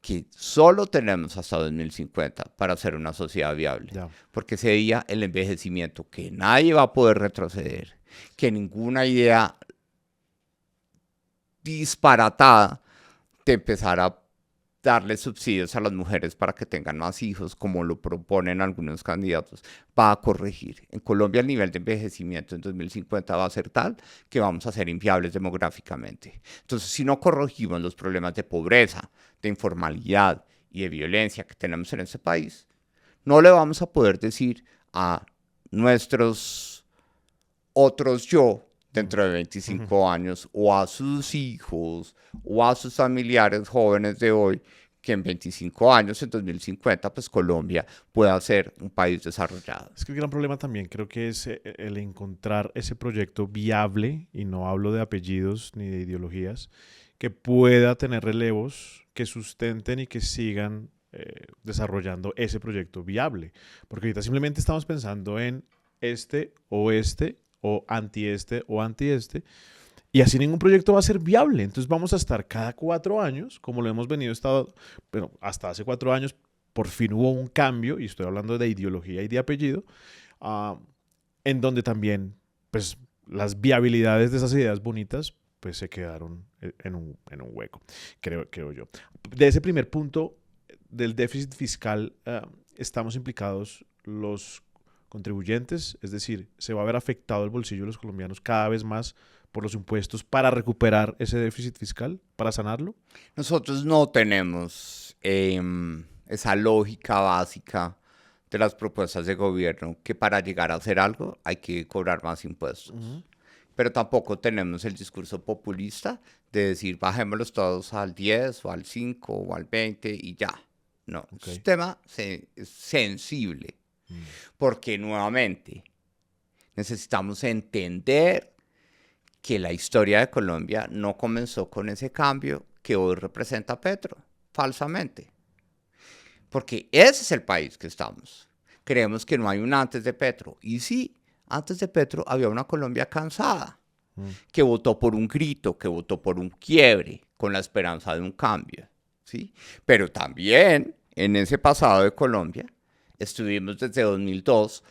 que solo tenemos hasta 2050 para ser una sociedad viable. Porque ese día el envejecimiento, que nadie va a poder retroceder, que ninguna idea disparatada de empezar a darle subsidios a las mujeres para que tengan más hijos, como lo proponen algunos candidatos, va a corregir. En Colombia el nivel de envejecimiento en 2050 va a ser tal que vamos a ser inviables demográficamente. Entonces, si no corregimos los problemas de pobreza, de informalidad y de violencia que tenemos en ese país, no le vamos a poder decir a nuestros otros yo dentro de 25 años o a sus hijos o a sus familiares jóvenes de hoy que en 25 años, en 2050, pues Colombia pueda ser un país desarrollado. Es que el gran problema también creo que es el encontrar ese proyecto viable, y no hablo de apellidos ni de ideologías, que pueda tener relevos que sustenten y que sigan desarrollando ese proyecto viable. Porque ahorita simplemente estamos pensando en este, o anti-este, y así ningún proyecto va a ser viable. Entonces vamos a estar cada 4 años, como lo hemos venido estado, bueno, hasta hace 4 años, por fin hubo un cambio, y estoy hablando de ideología y de apellido, en donde también, pues, las viabilidades de esas ideas bonitas, pues, se quedaron en un hueco, creo yo. De ese primer punto del déficit fiscal, estamos implicados los contribuyentes, es decir, se va a ver afectado el bolsillo de los colombianos cada vez más por los impuestos para recuperar ese déficit fiscal, para sanarlo. Nosotros no tenemos esa lógica básica de las propuestas de gobierno que para llegar a hacer algo hay que cobrar más impuestos. Pero tampoco tenemos el discurso populista de decir bajémoslos todos al 10 o al 5 o al 20 y ya. No, es un tema sensible. Porque nuevamente necesitamos entender que la historia de Colombia no comenzó con ese cambio que hoy representa Petro, falsamente. Porque ese es el país que estamos. Creemos que no hay un antes de Petro. Y sí, antes de Petro había una Colombia cansada, que votó por un grito, que votó por un quiebre, con la esperanza de un cambio, ¿sí? Pero también en ese pasado de Colombia estuvimos desde 2002,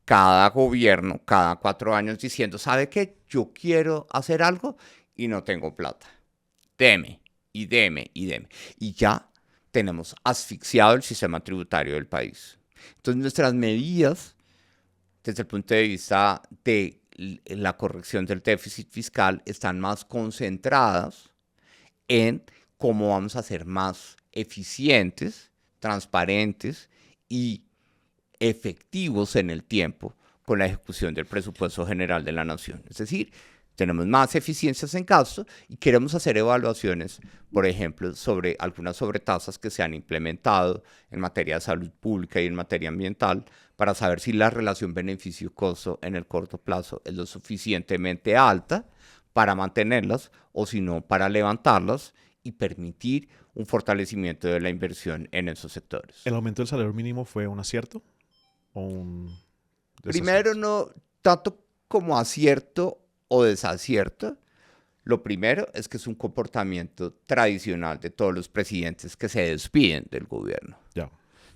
cada gobierno, cada 4 años diciendo, ¿sabe qué? Yo quiero hacer algo y no tengo plata. Deme, y deme, y deme. Y ya tenemos asfixiado el sistema tributario del país. Entonces nuestras medidas, desde el punto de vista de la corrección del déficit fiscal, están más concentradas en cómo vamos a ser más eficientes, transparentes y efectivos en el tiempo con la ejecución del presupuesto general de la nación. Es decir, tenemos más eficiencias en gasto y queremos hacer evaluaciones, por ejemplo, sobre algunas sobretasas que se han implementado en materia de salud pública y en materia ambiental para saber si la relación beneficio-costo en el corto plazo es lo suficientemente alta para mantenerlas o si no, para levantarlas y permitir un fortalecimiento de la inversión en esos sectores. ¿El aumento del salario mínimo fue un acierto o un desacierto? Primero, no tanto como acierto o desacierto. Lo primero es que es un comportamiento tradicional de todos los presidentes que se despiden del gobierno. Ya.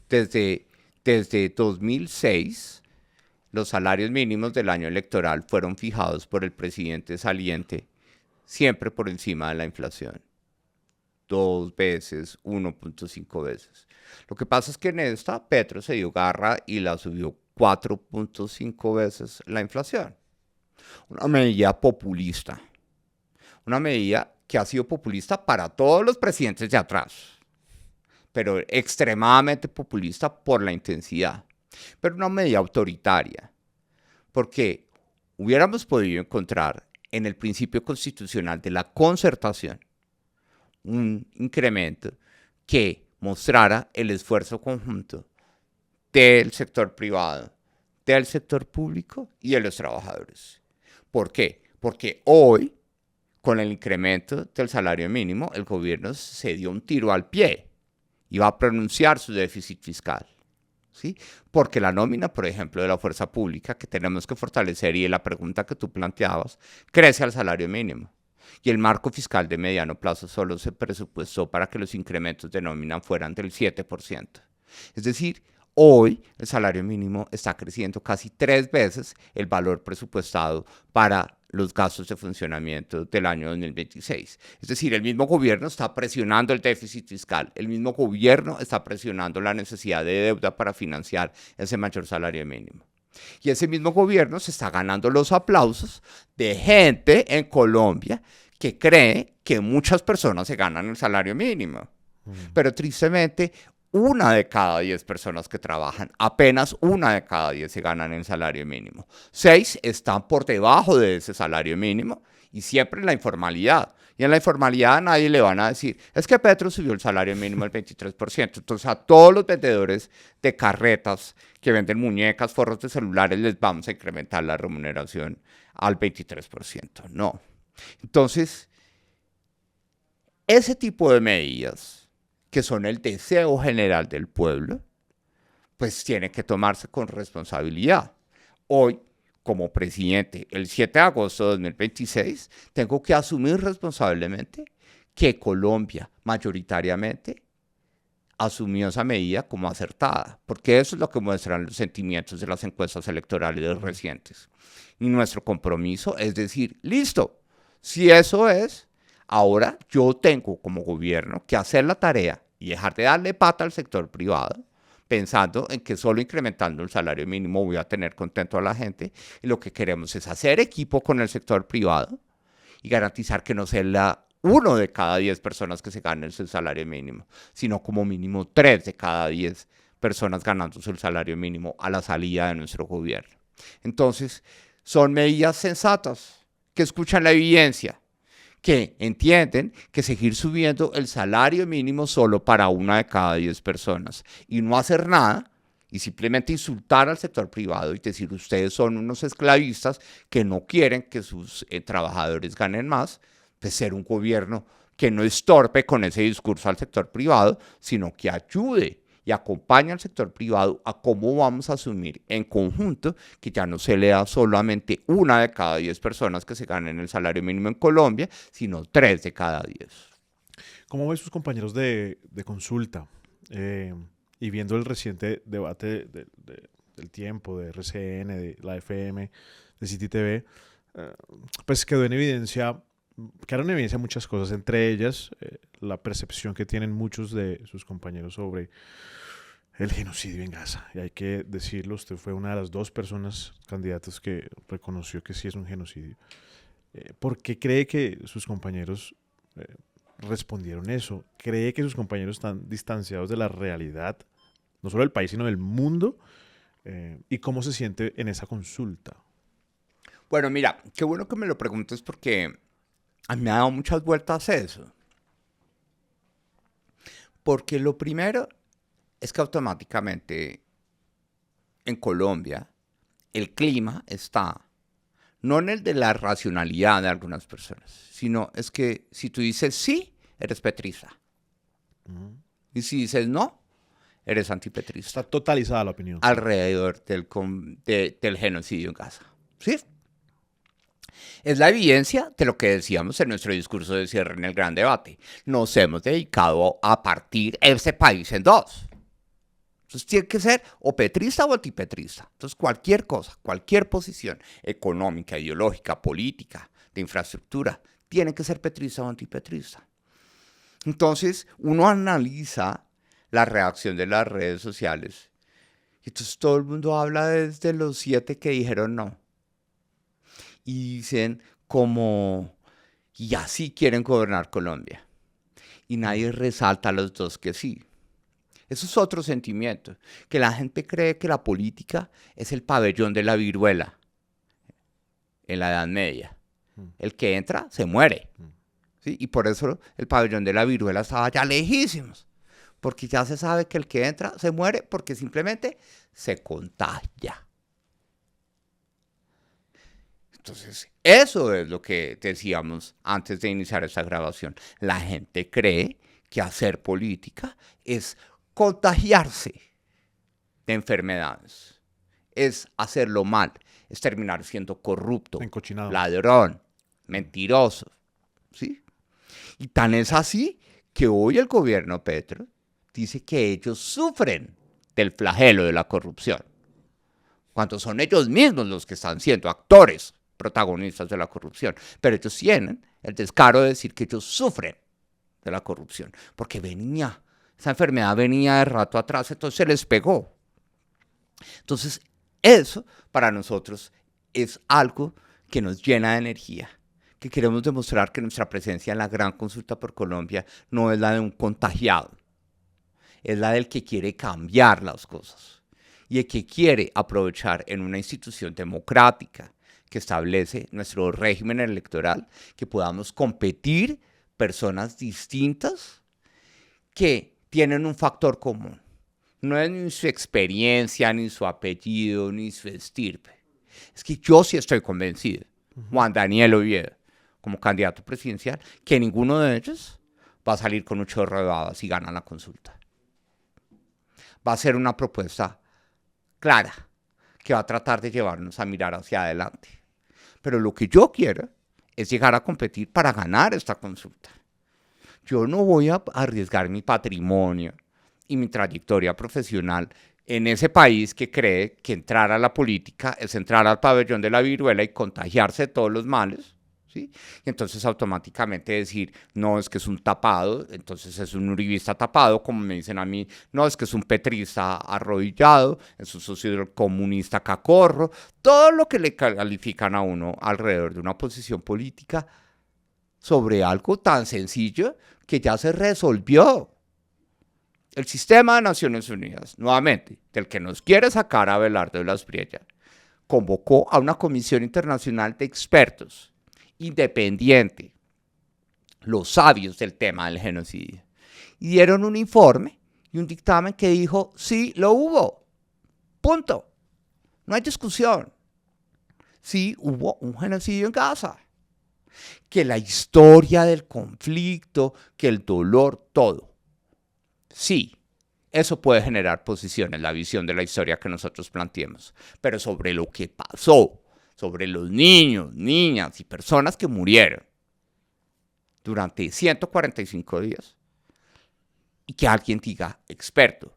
Desde 2006, los salarios mínimos del año electoral fueron fijados por el presidente saliente siempre por encima de la inflación. 2 veces, 1.5 veces. Lo que pasa es que en esta Petro se dio garra y la subió 4.5 veces la inflación. Una medida populista. Una medida que ha sido populista para todos los presidentes de atrás, pero extremadamente populista por la intensidad. Pero una medida autoritaria, porque hubiéramos podido encontrar en el principio constitucional de la concertación un incremento que mostrara el esfuerzo conjunto del sector privado, del sector público y de los trabajadores. ¿Por qué? Porque hoy, con el incremento del salario mínimo, el gobierno se dio un tiro al pie y va a pronunciar su déficit fiscal, ¿sí? Porque la nómina, por ejemplo, de la fuerza pública que tenemos que fortalecer y de la pregunta que tú planteabas, crece al salario mínimo. Y el marco fiscal de mediano plazo solo se presupuestó para que los incrementos de nómina fueran del 7%. Es decir, hoy el salario mínimo está creciendo casi 3 veces el valor presupuestado para los gastos de funcionamiento del año 2026. Es decir, el mismo gobierno está presionando el déficit fiscal, el mismo gobierno está presionando la necesidad de deuda para financiar ese mayor salario mínimo. Y ese mismo gobierno se está ganando los aplausos de gente en Colombia que cree que muchas personas se ganan el salario mínimo. Pero tristemente, una de cada 10 personas que trabajan, apenas una de cada 10 se ganan el salario mínimo. 6 están por debajo de ese salario mínimo y siempre en la informalidad. Y en la informalidad a nadie le van a decir, es que Petro subió el salario mínimo al 23%. Entonces a todos los vendedores de carretas que venden muñecas, forros de celulares, les vamos a incrementar la remuneración al 23%. No. Entonces, ese tipo de medidas, que son el deseo general del pueblo, pues tiene que tomarse con responsabilidad. Hoy, como presidente, el 7 de agosto de 2026, tengo que asumir responsablemente que Colombia mayoritariamente asumió esa medida como acertada, porque eso es lo que muestran los sentimientos de las encuestas electorales recientes. Y nuestro compromiso es decir, listo, si eso es, ahora yo tengo como gobierno que hacer la tarea y dejar de darle pata al sector privado, pensando en que solo incrementando el salario mínimo voy a tener contento a la gente. Y lo que queremos es hacer equipo con el sector privado y garantizar que no sea uno de cada 10 personas que se ganen el salario mínimo, sino como mínimo 3 de cada 10 personas ganándose el salario mínimo a la salida de nuestro gobierno. Entonces, son medidas sensatas que escuchan la evidencia, que entienden que seguir subiendo el salario mínimo solo para una de cada 10 personas y no hacer nada y simplemente insultar al sector privado y decir ustedes son unos esclavistas que no quieren que sus trabajadores ganen más, pues ser un gobierno que no estorpe con ese discurso al sector privado, sino que ayude y acompaña al sector privado a cómo vamos a asumir en conjunto que ya no se le da solamente una de cada 10 personas que se ganen el salario mínimo en Colombia, sino 3 de cada 10. ¿Cómo ven sus compañeros de consulta? Y viendo el reciente debate del Tiempo, de RCN, de la FM, de City TV, pues quedaron en evidencia muchas cosas, entre ellas la percepción que tienen muchos de sus compañeros sobre el genocidio en Gaza. Y hay que decirlo, usted fue una de las 2 personas candidatas que reconoció que sí es un genocidio. ¿Por qué cree que sus compañeros respondieron eso? ¿Cree que sus compañeros están distanciados de la realidad, no solo del país, sino del mundo? ¿Y cómo se siente en esa consulta? Bueno, mira, qué bueno que me lo preguntes porque a mí me ha dado muchas vueltas eso. Porque lo primero es que automáticamente en Colombia el clima está no en el de la racionalidad de algunas personas, sino es que si tú dices sí, eres petrista. Y si dices no, eres antipetrista. Está totalizada la opinión. Alrededor del genocidio en Gaza. ¿Sí? Es la evidencia de lo que decíamos en nuestro discurso de cierre en el gran debate. Nos hemos dedicado a partir ese país en 2. Entonces tiene que ser o petrista o antipetrista. Entonces cualquier cosa, cualquier posición económica, ideológica, política, de infraestructura, tiene que ser petrista o antipetrista. Entonces uno analiza la reacción de las redes sociales. Y entonces todo el mundo habla desde los 7 que dijeron no. Y dicen como, y así quieren gobernar Colombia. Y nadie resalta a los 2 que sí. Eso es otro sentimiento, que la gente cree que la política es el pabellón de la viruela en la Edad Media. El que entra se muere. ¿Sí? Y por eso el pabellón de la viruela estaba ya lejísimos, porque ya se sabe que el que entra se muere porque simplemente se contagia. Entonces, eso es lo que decíamos antes de iniciar esta grabación. La gente cree que hacer política es contagiarse de enfermedades, es hacerlo mal, es terminar siendo corrupto, encochinado, ladrón, mentiroso, ¿sí? Y tan es así que hoy el gobierno Petro dice que ellos sufren del flagelo de la corrupción, cuando son ellos mismos los que están siendo actores, protagonistas de la corrupción, pero ellos tienen el descaro de decir que ellos sufren de la corrupción, porque esa enfermedad venía de rato atrás, entonces se les pegó. Entonces, eso para nosotros es algo que nos llena de energía, que queremos demostrar que nuestra presencia en la gran consulta por Colombia no es la de un contagiado, es la del que quiere cambiar las cosas y el que quiere aprovechar en una institución democrática que establece nuestro régimen electoral, que podamos competir personas distintas que tienen un factor común. No es ni su experiencia, ni su apellido, ni su estirpe. Es que yo sí estoy convencido, Juan Daniel Oviedo, como candidato presidencial, que ninguno de ellos va a salir con un chorro de babas y gana la consulta. Va a ser una propuesta clara que va a tratar de llevarnos a mirar hacia adelante. Pero lo que yo quiero es llegar a competir para ganar esta consulta. Yo no voy a arriesgar mi patrimonio y mi trayectoria profesional en ese país que cree que entrar a la política es entrar al pabellón de la viruela y contagiarse de todos los males, ¿sí? Y entonces automáticamente decir, no, es que es un tapado, entonces es un uribista tapado, como me dicen a mí, no, es que es un petrista arrodillado, es un socio comunista cacorro, todo lo que le califican a uno alrededor de una posición política sobre algo tan sencillo que ya se resolvió. El sistema de Naciones Unidas, nuevamente, del que nos quiere sacar a Abelardo de la Espriella, convocó a una comisión internacional de expertos independiente, los sabios del tema del genocidio, y dieron un informe y un dictamen que dijo, sí, lo hubo, punto, no hay discusión, sí hubo un genocidio en Gaza, que la historia del conflicto, que el dolor, todo. Sí, eso puede generar posiciones, la visión de la historia que nosotros planteemos, pero sobre lo que pasó, sobre los niños, niñas y personas que murieron durante 145 días, y que alguien diga, experto,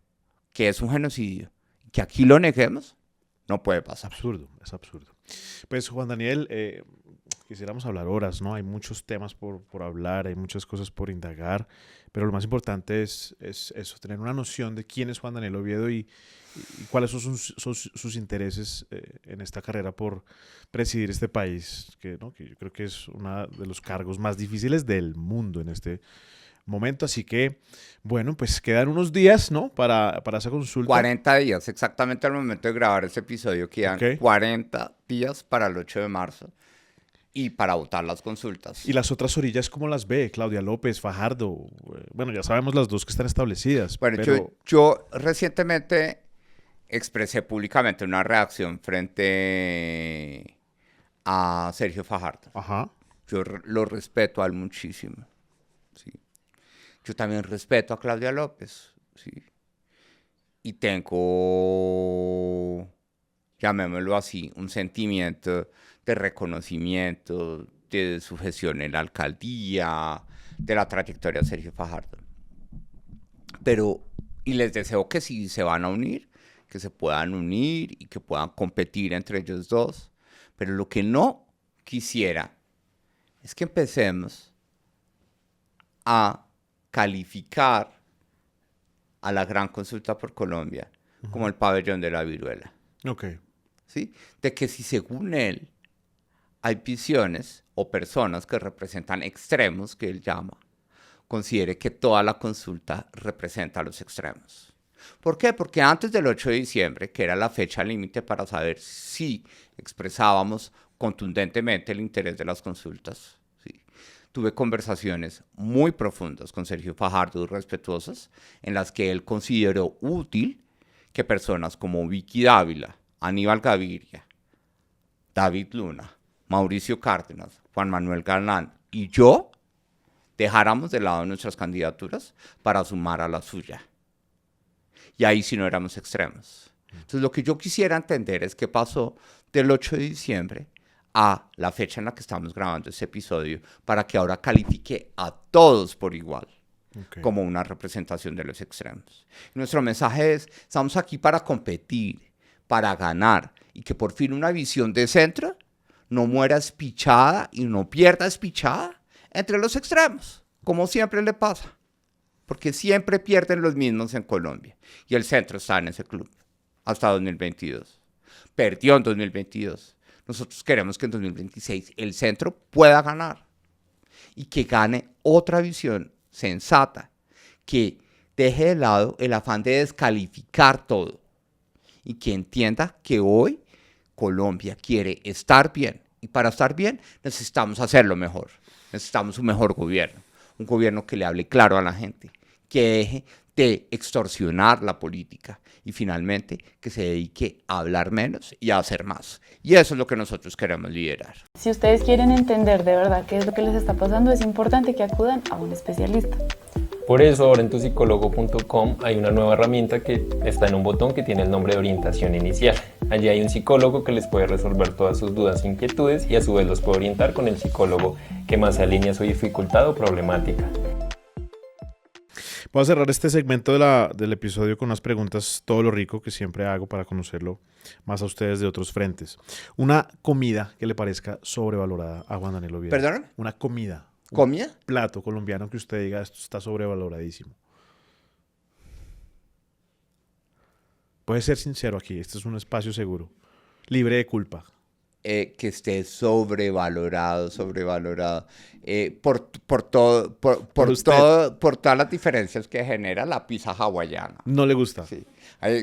que es un genocidio, que aquí lo neguemos, no puede pasar. Absurdo, es absurdo. Pues Juan Daniel, quisiéramos hablar horas, ¿no? Hay muchos temas por hablar, hay muchas cosas por indagar, pero lo más importante es eso, tener una noción de quién es Juan Daniel Oviedo y cuáles son sus intereses en esta carrera por presidir este país, ¿no? Que yo creo que es uno de los cargos más difíciles del mundo en este momento. Así que, bueno, pues quedan unos días, ¿no? Para esa consulta. 40 días, exactamente al momento de grabar este episodio, quedan 40 días para el 8 de marzo. Y para votar las consultas. ¿Y las otras orillas cómo las ve? Claudia López, Fajardo. Bueno, ya sabemos las dos que están establecidas. Bueno, pero... yo recientemente expresé públicamente una reacción frente a Sergio Fajardo. Ajá. Yo lo respeto a él muchísimo. ¿Sí? Yo también respeto a Claudia López. ¿Sí? Y tengo, llamémoslo así, un sentimiento de reconocimiento de su gestión en la alcaldía, de la trayectoria de Sergio Fajardo. Pero, y les deseo que si se van a unir, que se puedan unir y que puedan competir entre ellos dos. Pero lo que no quisiera es que empecemos a calificar a la gran consulta por Colombia como el pabellón de la viruela. Ok. ¿Sí? De que si según él hay visiones o personas que representan extremos, que él llama, considere que toda la consulta representa los extremos. ¿Por qué? Porque antes del 8 de diciembre, que era la fecha límite para saber si expresábamos contundentemente el interés de las consultas, ¿sí? Tuve conversaciones muy profundas con Sergio Fajardo y respetuosas, en las que él consideró útil que personas como Vicky Dávila, Aníbal Gaviria, David Luna, Mauricio Cárdenas, Juan Manuel Galán y yo dejáramos de lado nuestras candidaturas para sumar a la suya. Y ahí sí no éramos extremos. Entonces lo que yo quisiera entender es qué pasó del 8 de diciembre a la fecha en la que estamos grabando este episodio para que ahora califique a todos por igual. Como una representación de los extremos. Y nuestro mensaje es, estamos aquí para competir, para ganar, y que por fin una visión de centro no muera espichada y no pierda espichada entre los extremos, como siempre le pasa, porque siempre pierden los mismos en Colombia, y el centro está en ese club hasta 2022. Perdió en 2022. Nosotros queremos que en 2026 el centro pueda ganar y que gane otra visión sensata, que deje de lado el afán de descalificar todo y que entienda que hoy Colombia quiere estar bien. Y para estar bien necesitamos hacerlo mejor. Necesitamos un mejor gobierno. Un gobierno que le hable claro a la gente, que deje de extorsionar la política y finalmente que se dedique a hablar menos y a hacer más. Y eso es lo que nosotros queremos liderar. Si ustedes quieren entender de verdad qué es lo que les está pasando, es importante que acudan a un especialista. Por eso ahora en tuxicologo.com hay una nueva herramienta que está en un botón que tiene el nombre de orientación inicial. Allí hay un psicólogo que les puede resolver todas sus dudas e inquietudes y a su vez los puede orientar con el psicólogo que más se alinea a su dificultad o problemática. Voy a cerrar este segmento del episodio con unas preguntas, todo lo rico que siempre hago para conocerlo más a ustedes de otros frentes. Una comida que le parezca sobrevalorada a Juan Daniel Oviedo. ¿Perdón? Una comida. ¿Comida? Un plato colombiano que usted diga esto está sobrevaloradísimo. Puede ser sincero aquí, este es un espacio seguro, libre de culpa. Que esté sobrevalorado. Por todas las diferencias que genera la pizza hawaiana. ¿No le gusta? Sí.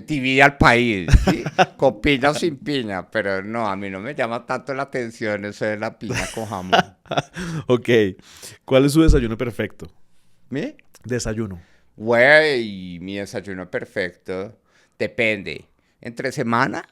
Divide al país, ¿sí? Con piña o sin piña, pero no, a mí no me llama tanto la atención eso de la piña con jamón. Ok, ¿cuál es su desayuno perfecto? ¿Mi? Desayuno. Güey, mi desayuno perfecto depende. Entre semana,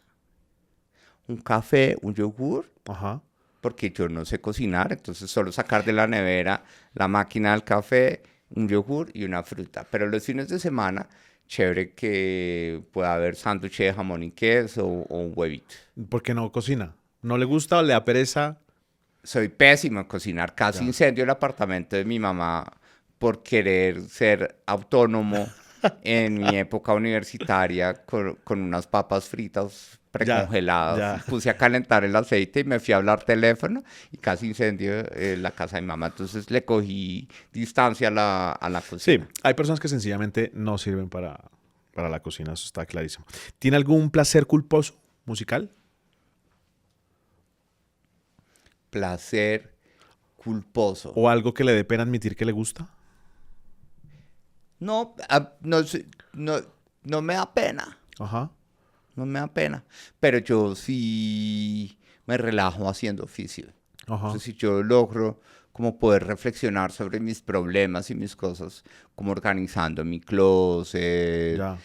un café, un yogur, Ajá. porque yo no sé cocinar, entonces solo sacar de la nevera la máquina del café, un yogur y una fruta. Pero los fines de semana, chévere que pueda haber sándwich de jamón y queso o un huevito. ¿Por qué no cocina? ¿No le gusta o le da pereza? Soy pésimo en cocinar. Casi incendio el apartamento de mi mamá por querer ser autónomo en mi época universitaria con unas papas fritas precongeladas. Ya. Puse a calentar el aceite y me fui a hablar teléfono y casi incendio la casa de mi mamá. Entonces le cogí distancia a la Sí, cocina. hay personas que sencillamente no sirven para la cocina, eso está clarísimo. ¿Tiene algún placer culposo musical? Placer culposo. ¿O algo que le dé pena admitir que le gusta? No, no me da pena. Ajá. No me da pena. Pero yo sí me relajo haciendo oficio. Ajá. Entonces, si yo logro como poder reflexionar sobre mis problemas y mis cosas, como organizando mi closet, Ya.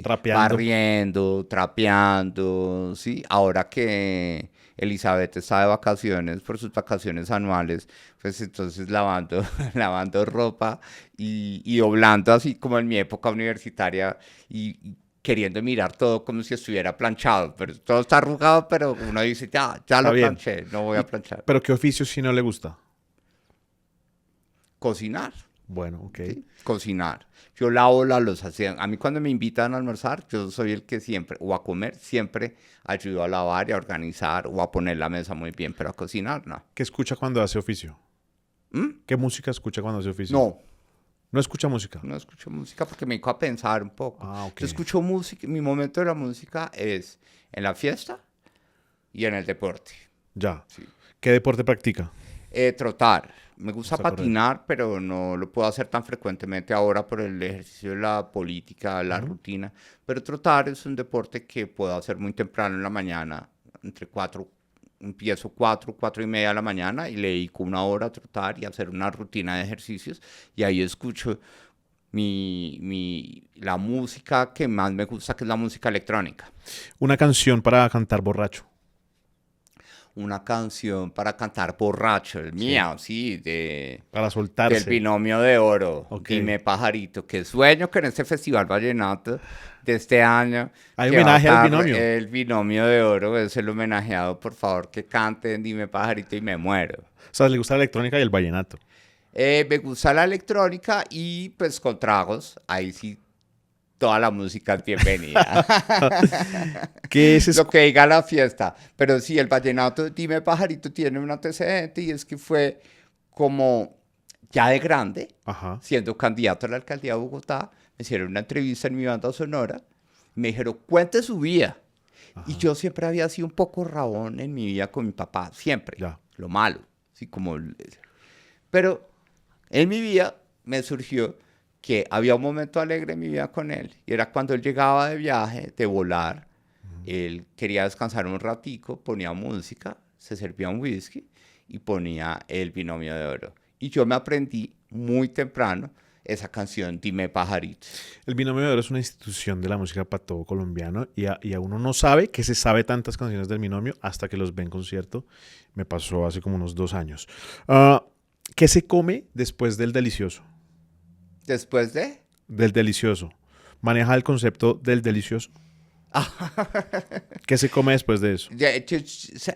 Trapeando. barriendo, trapeando, ¿sí? Ahora que Elizabeth está de vacaciones, por sus vacaciones anuales, pues entonces lavando, lavando ropa y doblando así como en mi época universitaria y queriendo mirar todo como si estuviera planchado, pero todo está arrugado, pero uno dice, ya Está lo bien. planché, no voy a planchar. ¿Pero qué oficio si no le gusta? Cocinar, Bueno, ok. ¿sí? Cocinar. Yo lavo la loza. A mí cuando me invitan a almorzar, yo soy el que siempre, o a comer, siempre ayudo a lavar y a organizar o a poner la mesa muy bien, pero a cocinar, no. ¿Qué escucha cuando hace oficio? ¿Mm? ¿Qué música escucha cuando hace oficio? No, ¿No escucha música? no escucho música porque me dedico a pensar un poco. Ah, ok. Yo escucho música, mi momento de la música es en la fiesta y en el deporte. Ya. Sí. ¿Qué deporte practica? Trotar. Me gusta Gusta correr. patinar, pero no lo puedo hacer tan frecuentemente ahora por el ejercicio de la política, la rutina. Pero trotar es un deporte que puedo hacer muy temprano en la mañana, entre 4, empiezo 4 y media de la mañana y le dedico 1 hora a trotar y a hacer una rutina de ejercicios. Y ahí escucho la música que más me gusta, que es la música electrónica. Una canción para cantar borracho. Una canción para cantar borracho, el mío, sí, Para soltarse. del binomio de oro. Ok. Dime, pajarito, qué sueño que en este Festival Vallenato de este año. Hay que va a homenaje al estar binomio. El binomio de oro es el homenajeado, por favor, que canten Dime, pajarito y me muero. O sea, le gusta la electrónica y el vallenato. Me gusta la electrónica y pues con tragos, ahí sí toda la música es bienvenida. ¿Qué es Lo que diga la fiesta. Pero sí, el vallenato, Dime Pajarito, tiene un antecedente y es que fue como ya de grande, Ajá. siendo candidato a la alcaldía de Bogotá, me hicieron una entrevista en mi banda sonora, me dijeron, cuente su vida. Y yo siempre había sido un poco rabón en mi vida con mi papá, siempre, Ya. lo malo, así como... Pero en mi vida me surgió que había un momento alegre en mi vida con él, y era cuando él llegaba de viaje, de volar, él quería descansar un ratico, ponía música, se servía un whisky y ponía El Binomio de Oro. Y yo me aprendí muy temprano esa canción, Dime Pajarito. El Binomio de Oro es una institución de la música para todo colombiano y a uno no sabe que se sabe tantas canciones del Binomio hasta que los ve en concierto. Me pasó hace como unos 2 años. ¿Qué se come después del delicioso? Después de... Del delicioso. ¿Maneja el concepto del delicioso? ¿Qué se come después de eso?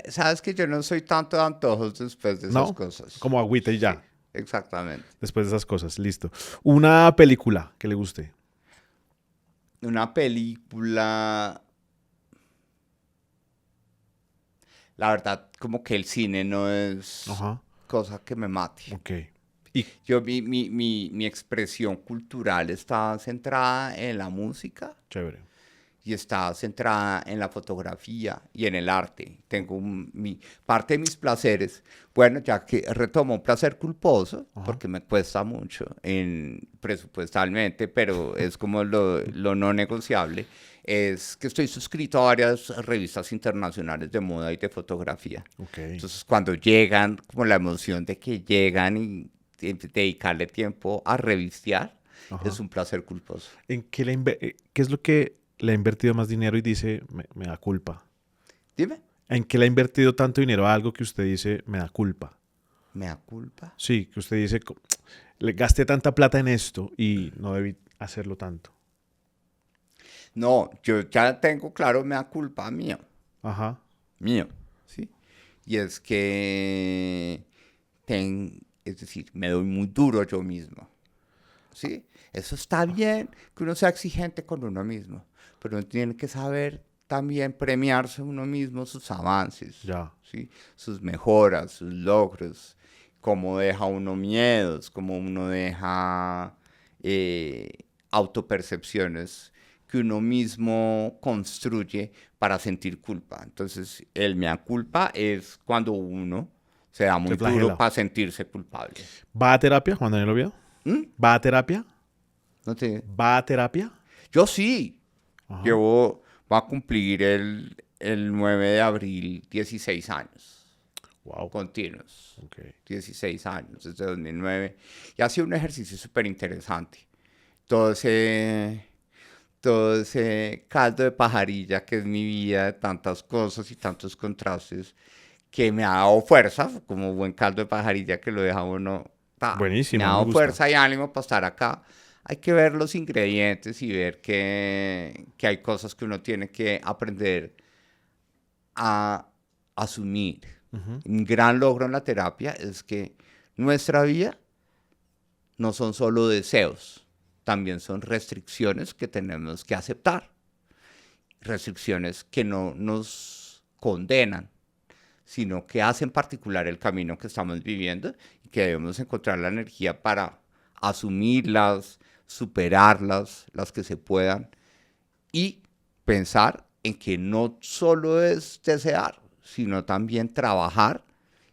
Sabes que yo no soy tanto de antojos después de esas ¿No? cosas. Como agüita y ya. Sí, exactamente. Después de esas cosas, listo. Una película que le guste. Una película... La verdad, como que el cine no es Ajá. cosa que me mate. Ok. Yo, mi expresión cultural está centrada en la música Chévere. y está centrada en la fotografía y en el arte. Tengo parte de mis placeres, bueno, ya que retomo un placer culposo, porque me cuesta mucho presupuestalmente, pero es como lo no negociable, es que estoy suscrito a varias revistas internacionales de moda y de fotografía. Ok. Entonces, cuando llegan, como la emoción de que llegan y dedicarle tiempo a revistear, Ajá. es un placer culposo. ¿En qué es lo que le ha invertido más dinero y dice, me da culpa? Dime. ¿En qué le ha invertido tanto dinero a algo que usted dice, me da culpa? ¿Me da culpa? Sí, que usted dice, le gasté tanta plata en esto y no debí hacerlo tanto. No, yo ya tengo claro, me da culpa mío. Ajá. Mío, ¿sí? Y es que, es decir, me doy muy duro yo mismo, ¿sí? Eso está bien, que uno sea exigente con uno mismo, pero uno tiene que saber también premiarse uno mismo sus avances, Ya. ¿sí? Sus mejoras, sus logros, cómo deja uno miedos, cómo uno deja autopercepciones que uno mismo construye para sentir culpa. Entonces, el mea culpa es cuando uno se da muy duro para sentirse culpable. ¿Va a terapia, Juan Daniel Oviedo? ¿Va a terapia? No te... ¿Va a terapia? Yo sí. Ajá. Va a cumplir el 9 de abril 16 años. Wow. Continuos. Okay. 16 años, desde 2009. Y ha sido un ejercicio súper interesante. Todo ese caldo de pajarilla que es mi vida, de tantas cosas y tantos contrastes, que me ha dado fuerza, como buen caldo de pajarilla que lo deja uno. Buenísimo. Me ha dado fuerza y ánimo para estar acá. Hay que ver los ingredientes y ver que hay cosas que uno tiene que aprender a asumir. Un gran logro en la terapia es que nuestra vida no son solo deseos, también son restricciones que tenemos que aceptar. Restricciones que no nos condenan, sino que hacen particular el camino que estamos viviendo y que debemos encontrar la energía para asumirlas, superarlas, las que se puedan, y pensar en que no solo es desear, sino también trabajar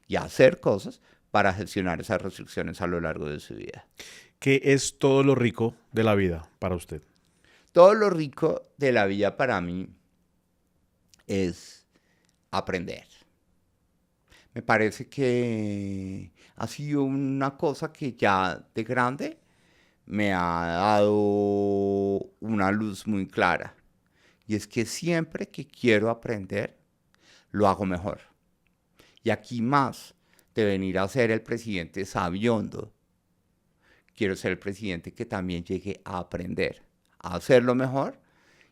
y hacer cosas para gestionar esas restricciones a lo largo de su vida. ¿Qué es todo lo rico de la vida para usted? Todo lo rico de la vida para mí es aprender. Me parece que ha sido una cosa que ya de grande me ha dado una luz muy clara. Y es que siempre que quiero aprender, lo hago mejor. Y aquí más de venir a ser el presidente sabiondo, quiero ser el presidente que también llegue a aprender, a hacerlo mejor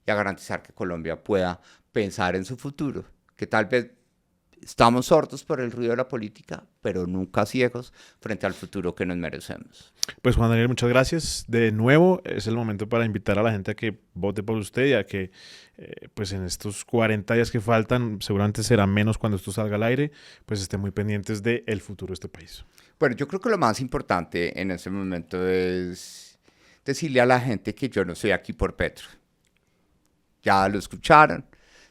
y a garantizar que Colombia pueda pensar en su futuro, que tal vez estamos sordos por el ruido de la política, pero nunca ciegos frente al futuro que nos merecemos. Pues Juan Daniel, muchas gracias. De nuevo, es el momento para invitar a la gente a que vote por usted y a que, pues en estos 40 días que faltan, seguramente será menos cuando esto salga al aire, pues estén muy pendientes del futuro de este país. Bueno, yo creo que lo más importante en este momento es decirle a la gente que yo no estoy aquí por Petro. Ya lo escucharon.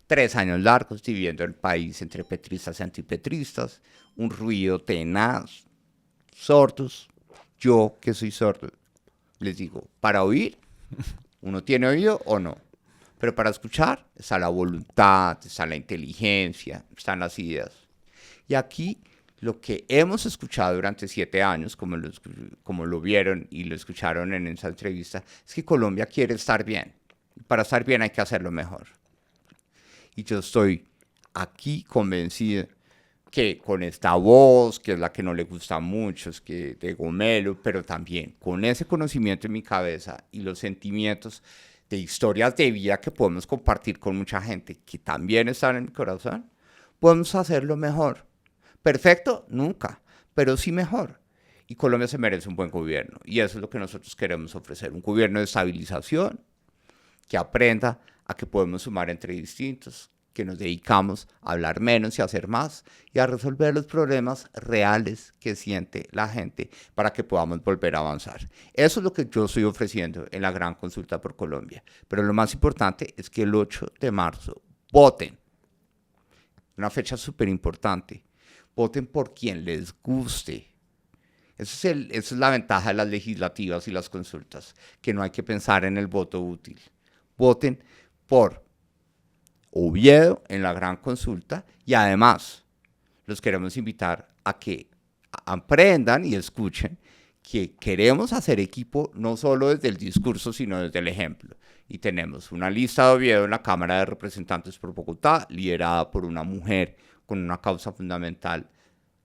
3 años largos dividiendo el país entre petristas y antipetristas, un ruido tenaz, sordos. Yo, que soy sordo, les digo, para oír, uno tiene oído o no. Pero para escuchar está la voluntad, está la inteligencia, están las ideas. Y aquí lo que hemos escuchado durante 7 años, como lo vieron y lo escucharon en esa entrevista, es que Colombia quiere estar bien. Para estar bien hay que hacerlo mejor. Y yo estoy aquí convencido que con esta voz, que es la que no le gusta a muchos, que de gomelo, pero también con ese conocimiento en mi cabeza y los sentimientos de historias de vida que podemos compartir con mucha gente, que también están en mi corazón, podemos hacerlo mejor. Perfecto, nunca, pero sí mejor. Y Colombia se merece un buen gobierno. Y eso es lo que nosotros queremos ofrecer, un gobierno de estabilización, que aprenda a que podemos sumar entre distintos, que nos dedicamos a hablar menos y a hacer más y a resolver los problemas reales que siente la gente para que podamos volver a avanzar. Eso es lo que yo estoy ofreciendo en la gran consulta por Colombia. Pero lo más importante es que el 8 de marzo voten. Una fecha súper importante. Voten por quien les guste. Esa es la ventaja de las legislativas y las consultas, que no hay que pensar en el voto útil. Voten por Oviedo en la gran consulta y además los queremos invitar a que aprendan y escuchen que queremos hacer equipo no solo desde el discurso sino desde el ejemplo. Y tenemos una lista de Oviedo en la Cámara de Representantes por Bogotá, liderada por una mujer con una causa fundamental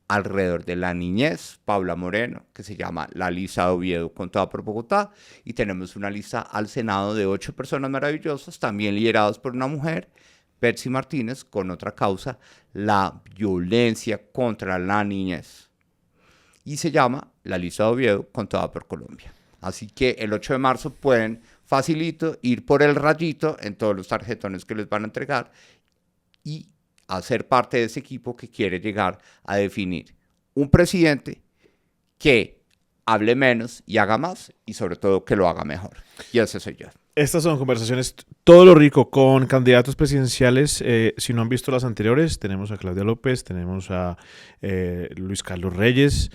alrededor de la niñez, Paula Moreno, que se llama La Lista de Oviedo con toda por Bogotá, y tenemos una lista al Senado de 8 personas maravillosas, también lideradas por una mujer, Betsy Martínez, con otra causa, la violencia contra la niñez. Y se llama La Lista de Oviedo con toda por Colombia. Así que el 8 de marzo pueden facilito ir por el rayito en todos los tarjetones que les van a entregar y hacer parte de ese equipo que quiere llegar a definir un presidente que hable menos y haga más y sobre todo que lo haga mejor. Y ese soy yo. Estas son conversaciones todo lo rico con candidatos presidenciales. Si no han visto las anteriores, tenemos a Claudia López, tenemos a Luis Carlos Reyes,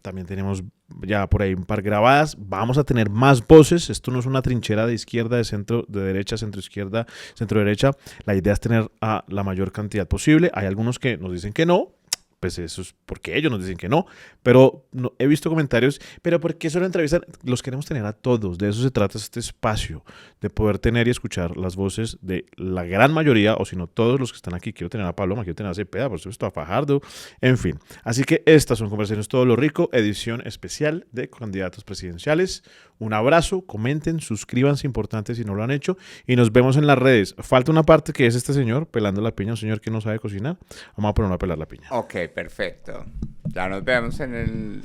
también tenemos ya por ahí un par grabadas. Vamos a tener más voces. Esto no es una trinchera de izquierda, de centro, de derecha, centro izquierda, centro derecha. La idea es tener a la mayor cantidad posible. Hay algunos que nos dicen que no. Pues eso es porque ellos nos dicen que no, pero no, he visto comentarios, pero ¿por qué solo entrevistan? Los queremos tener a todos, de eso se trata este espacio, de poder tener y escuchar las voces de la gran mayoría, o si no todos los que están aquí. Quiero tener a Paloma, quiero tener a Cepeda, por supuesto a Fajardo, en fin. Así que estas son Conversaciones Todo lo Rico, edición especial de candidatos presidenciales. Un abrazo, comenten, suscríbanse, importante si no lo han hecho, y nos vemos en las redes. Falta una parte que es este señor pelando la piña, un señor que no sabe cocinar. Vamos a ponerlo a pelar la piña. Ok, perfecto. Ya nos vemos en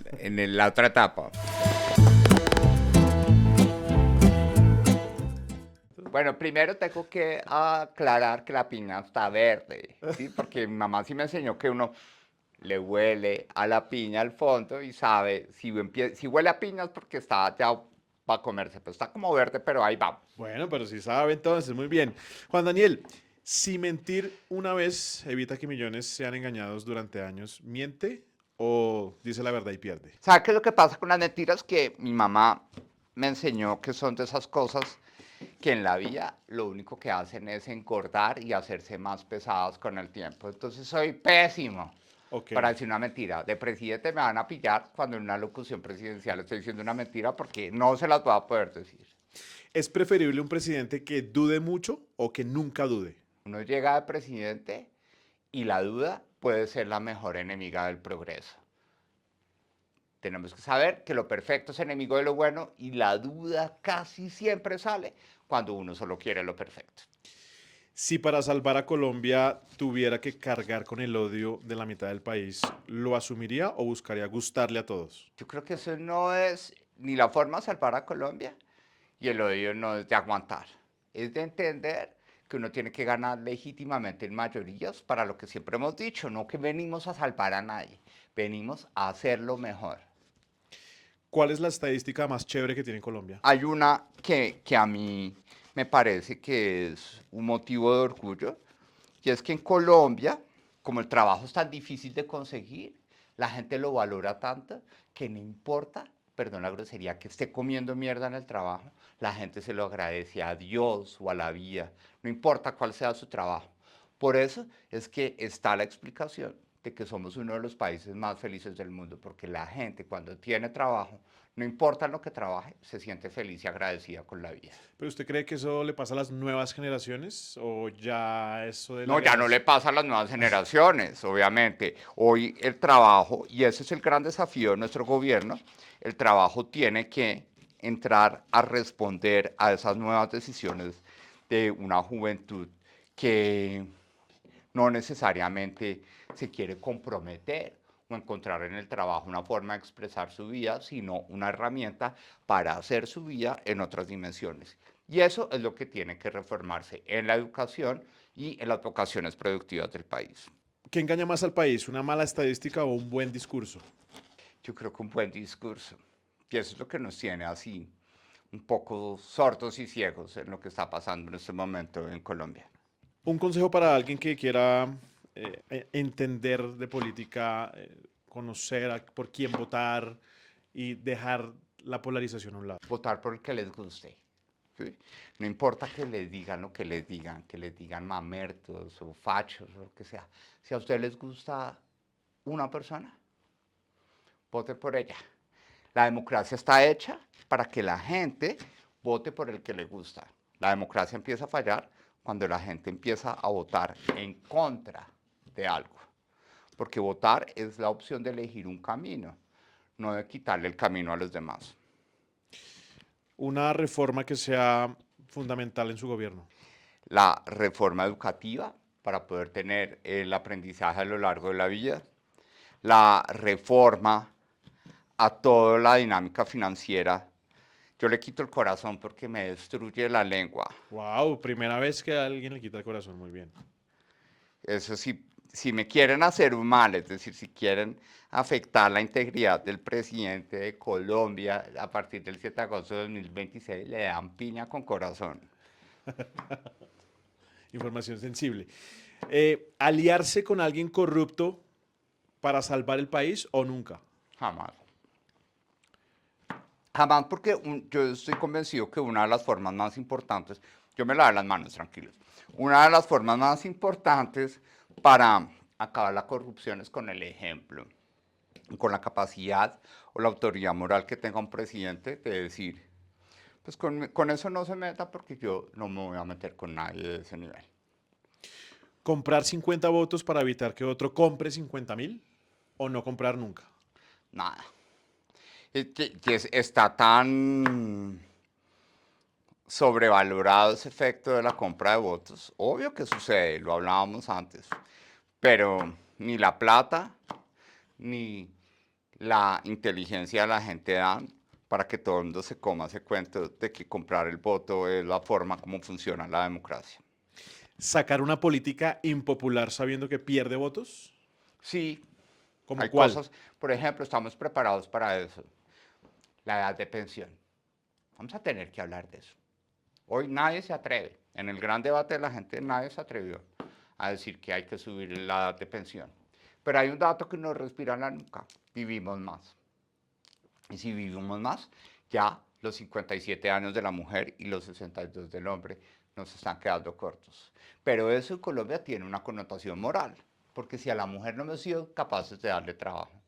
la otra etapa. Bueno, primero tengo que aclarar que la piña está verde, ¿sí? Porque mi mamá sí me enseñó que uno le huele a la piña al fondo y sabe si huele a piña es porque está ya para comerse, pero está como verde, pero ahí vamos. Bueno, pero si sabe entonces, muy bien. Juan Daniel, si mentir una vez evita que millones sean engañados durante años, ¿miente o dice la verdad y pierde? ¿Sabe qué es lo que pasa con las mentiras? Que mi mamá me enseñó que son de esas cosas que en la vida lo único que hacen es engordar y hacerse más pesadas con el tiempo. Entonces soy pésimo para decir una mentira. De presidente me van a pillar cuando en una locución presidencial estoy diciendo una mentira porque no se las voy a poder decir. ¿Es preferible un presidente que dude mucho o que nunca dude? Uno llega de presidente y la duda puede ser la mejor enemiga del progreso. Tenemos que saber que lo perfecto es enemigo de lo bueno y la duda casi siempre sale cuando uno solo quiere lo perfecto. Si para salvar a Colombia tuviera que cargar con el odio de la mitad del país, ¿lo asumiría o buscaría gustarle a todos? Yo creo que eso no es ni la forma de salvar a Colombia y el odio no es de aguantar. Es de entender que uno tiene que ganar legítimamente en mayorías para lo que siempre hemos dicho, no que venimos a salvar a nadie, venimos a hacerlo mejor. ¿Cuál es la estadística más chévere que tiene Colombia? Hay una que a mí me parece que es un motivo de orgullo, y es que en Colombia, como el trabajo es tan difícil de conseguir, la gente lo valora tanto que no importa perdón la grosería, que esté comiendo mierda en el trabajo, la gente se lo agradece a Dios o a la vida, no importa cuál sea su trabajo. Por eso es que está la explicación de que somos uno de los países más felices del mundo, porque la gente cuando tiene trabajo, no importa lo que trabaje, se siente feliz y agradecida con la vida. ¿Pero usted cree que eso le pasa a las nuevas generaciones o ya eso de la No, ya no le pasa a las nuevas generaciones, obviamente. Hoy el trabajo, y ese es el gran desafío de nuestro gobierno, el trabajo tiene que entrar a responder a esas nuevas decisiones de una juventud que no necesariamente se quiere comprometer o encontrar en el trabajo una forma de expresar su vida, sino una herramienta para hacer su vida en otras dimensiones. Y eso es lo que tiene que reformarse en la educación y en las vocaciones productivas del país. ¿Qué engaña más al país? ¿Una mala estadística o un buen discurso? Yo creo que un buen discurso, y eso es lo que nos tiene así, un poco sordos y ciegos en lo que está pasando en este momento en Colombia. Un consejo para alguien que quiera entender de política, conocer por quién votar y dejar la polarización a un lado. Votar por el que les guste. ¿Sí? No importa que les digan lo que les digan mamertos o fachos o lo que sea. Si a ustedes les gusta una persona, vote por ella. La democracia está hecha para que la gente vote por el que le gusta. La democracia empieza a fallar cuando la gente empieza a votar en contra de algo. Porque votar es la opción de elegir un camino, no de quitarle el camino a los demás. Una reforma que sea fundamental en su gobierno. La reforma educativa para poder tener el aprendizaje a lo largo de la vida. La reforma a toda la dinámica financiera. Yo le quito el corazón porque me destruye la lengua. Wow, primera vez que a alguien le quita el corazón, muy bien. Eso sí, si me quieren hacer un mal, es decir, si quieren afectar la integridad del presidente de Colombia a partir del 7 de agosto de 2026, le dan piña con corazón. Información sensible. ¿Aliarse con alguien corrupto para salvar el país o nunca? Jamás. Jamás, porque yo estoy convencido que una de las formas más importantes, yo me lavo las manos, tranquilos, una de las formas más importantes para acabar la corrupción es con el ejemplo, con la capacidad o la autoridad moral que tenga un presidente de decir, pues con eso no se meta porque yo no me voy a meter con nadie de ese nivel. ¿Comprar 50 votos para evitar que otro compre 50.000 o no comprar nunca? Nada. Está tan sobrevalorado ese efecto de la compra de votos. Obvio que sucede, lo hablábamos antes, pero ni la plata ni la inteligencia de la gente dan para que todo el mundo se coma ese cuento de que comprar el voto es la forma como funciona la democracia. ¿Sacar una política impopular sabiendo que pierde votos? Sí, ¿Cómo hay cuál? cosas, por ejemplo, estamos preparados para eso. La edad de pensión. Vamos a tener que hablar de eso. Hoy nadie se atreve. En el gran debate de la gente nadie se atrevió a decir que hay que subir la edad de pensión. Pero hay un dato que nos respira en la nuca. Vivimos más. Y si vivimos más, ya los 57 años de la mujer y los 62 del hombre nos están quedando cortos. Pero eso en Colombia tiene una connotación moral. Porque si a la mujer no hemos sido capaces de darle trabajo,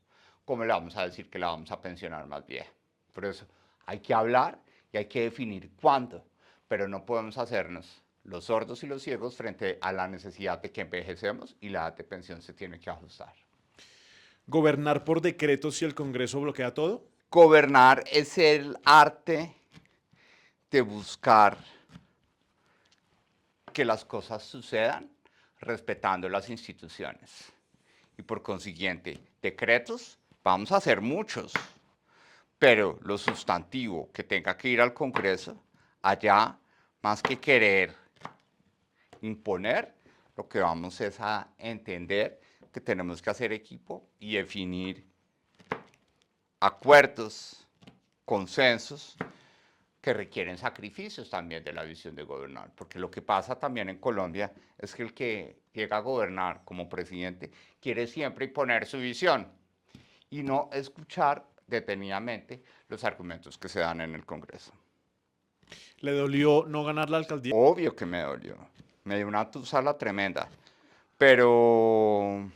¿cómo le vamos a decir que la vamos a pensionar más vieja? Por eso hay que hablar y hay que definir cuándo, pero no podemos hacernos los sordos y los ciegos frente a la necesidad de que envejecemos y la edad de pensión se tiene que ajustar. ¿Gobernar por decreto si el Congreso bloquea todo? Gobernar es el arte de buscar que las cosas sucedan respetando las instituciones. Y por consiguiente, decretos, vamos a hacer muchos. Pero lo sustantivo que tenga que ir al Congreso, allá, más que querer imponer, lo que vamos es a entender que tenemos que hacer equipo y definir acuerdos, consensos, que requieren sacrificios también de la visión de gobernar. Porque lo que pasa también en Colombia es que el que llega a gobernar como presidente quiere siempre imponer su visión y no escuchar detenidamente los argumentos que se dan en el Congreso. ¿Le dolió no ganar la alcaldía? Obvio que me dolió. Me dio una tusa tremenda. Pero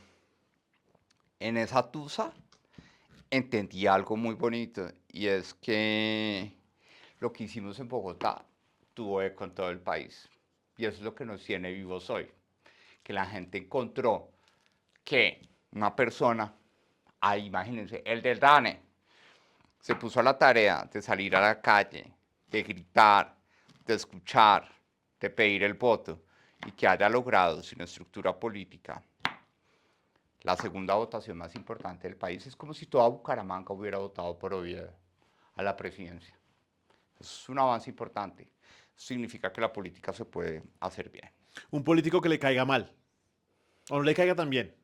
en esa tusa entendí algo muy bonito y es que lo que hicimos en Bogotá tuvo eco en todo el país. Y eso es lo que nos tiene vivos hoy. Que la gente encontró que una persona, ahí imagínense, el del DANE, se puso a la tarea de salir a la calle, de gritar, de escuchar, de pedir el voto y que haya logrado sin estructura política la segunda votación más importante del país. Es como si toda Bucaramanga hubiera votado por Oviedo a la presidencia. Es un avance importante. Significa que la política se puede hacer bien. Un político que le caiga mal. O no le caiga tan bien.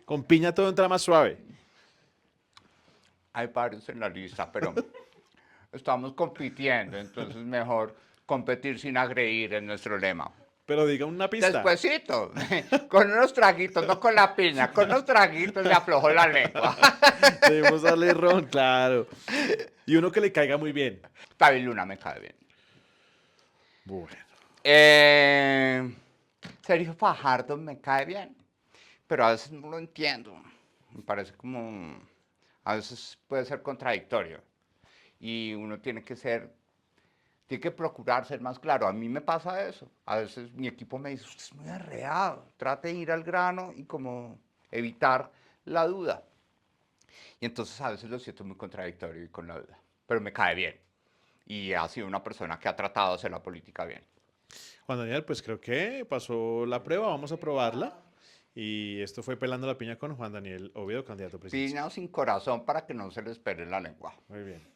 Con piña todo entra más suave. Hay varios en la lista, pero estamos compitiendo, entonces mejor competir sin agredir es nuestro lema. Pero diga una pista. Despuésito, con unos traguitos, no con la piña, con unos traguitos le aflojó la lengua. Debemos darle ron, claro. Y uno que le caiga muy bien. David Luna me cae bien. Bueno. Sergio Fajardo me cae bien, pero a veces no lo entiendo. Me parece como, a veces puede ser contradictorio. Y uno tiene que procurar ser más claro. A mí me pasa eso. A veces mi equipo me dice, usted es muy arreado, trate de ir al grano y como evitar la duda. Y entonces a veces lo siento muy contradictorio y con la duda. Pero me cae bien. Y ha sido una persona que ha tratado de hacer la política bien. Juan Daniel, pues creo que pasó la prueba, vamos a probarla. Y esto fue Pelando la Piña con Juan Daniel Oviedo, candidato presidencial. Piña sin corazón para que no se les pere la lengua. Muy bien.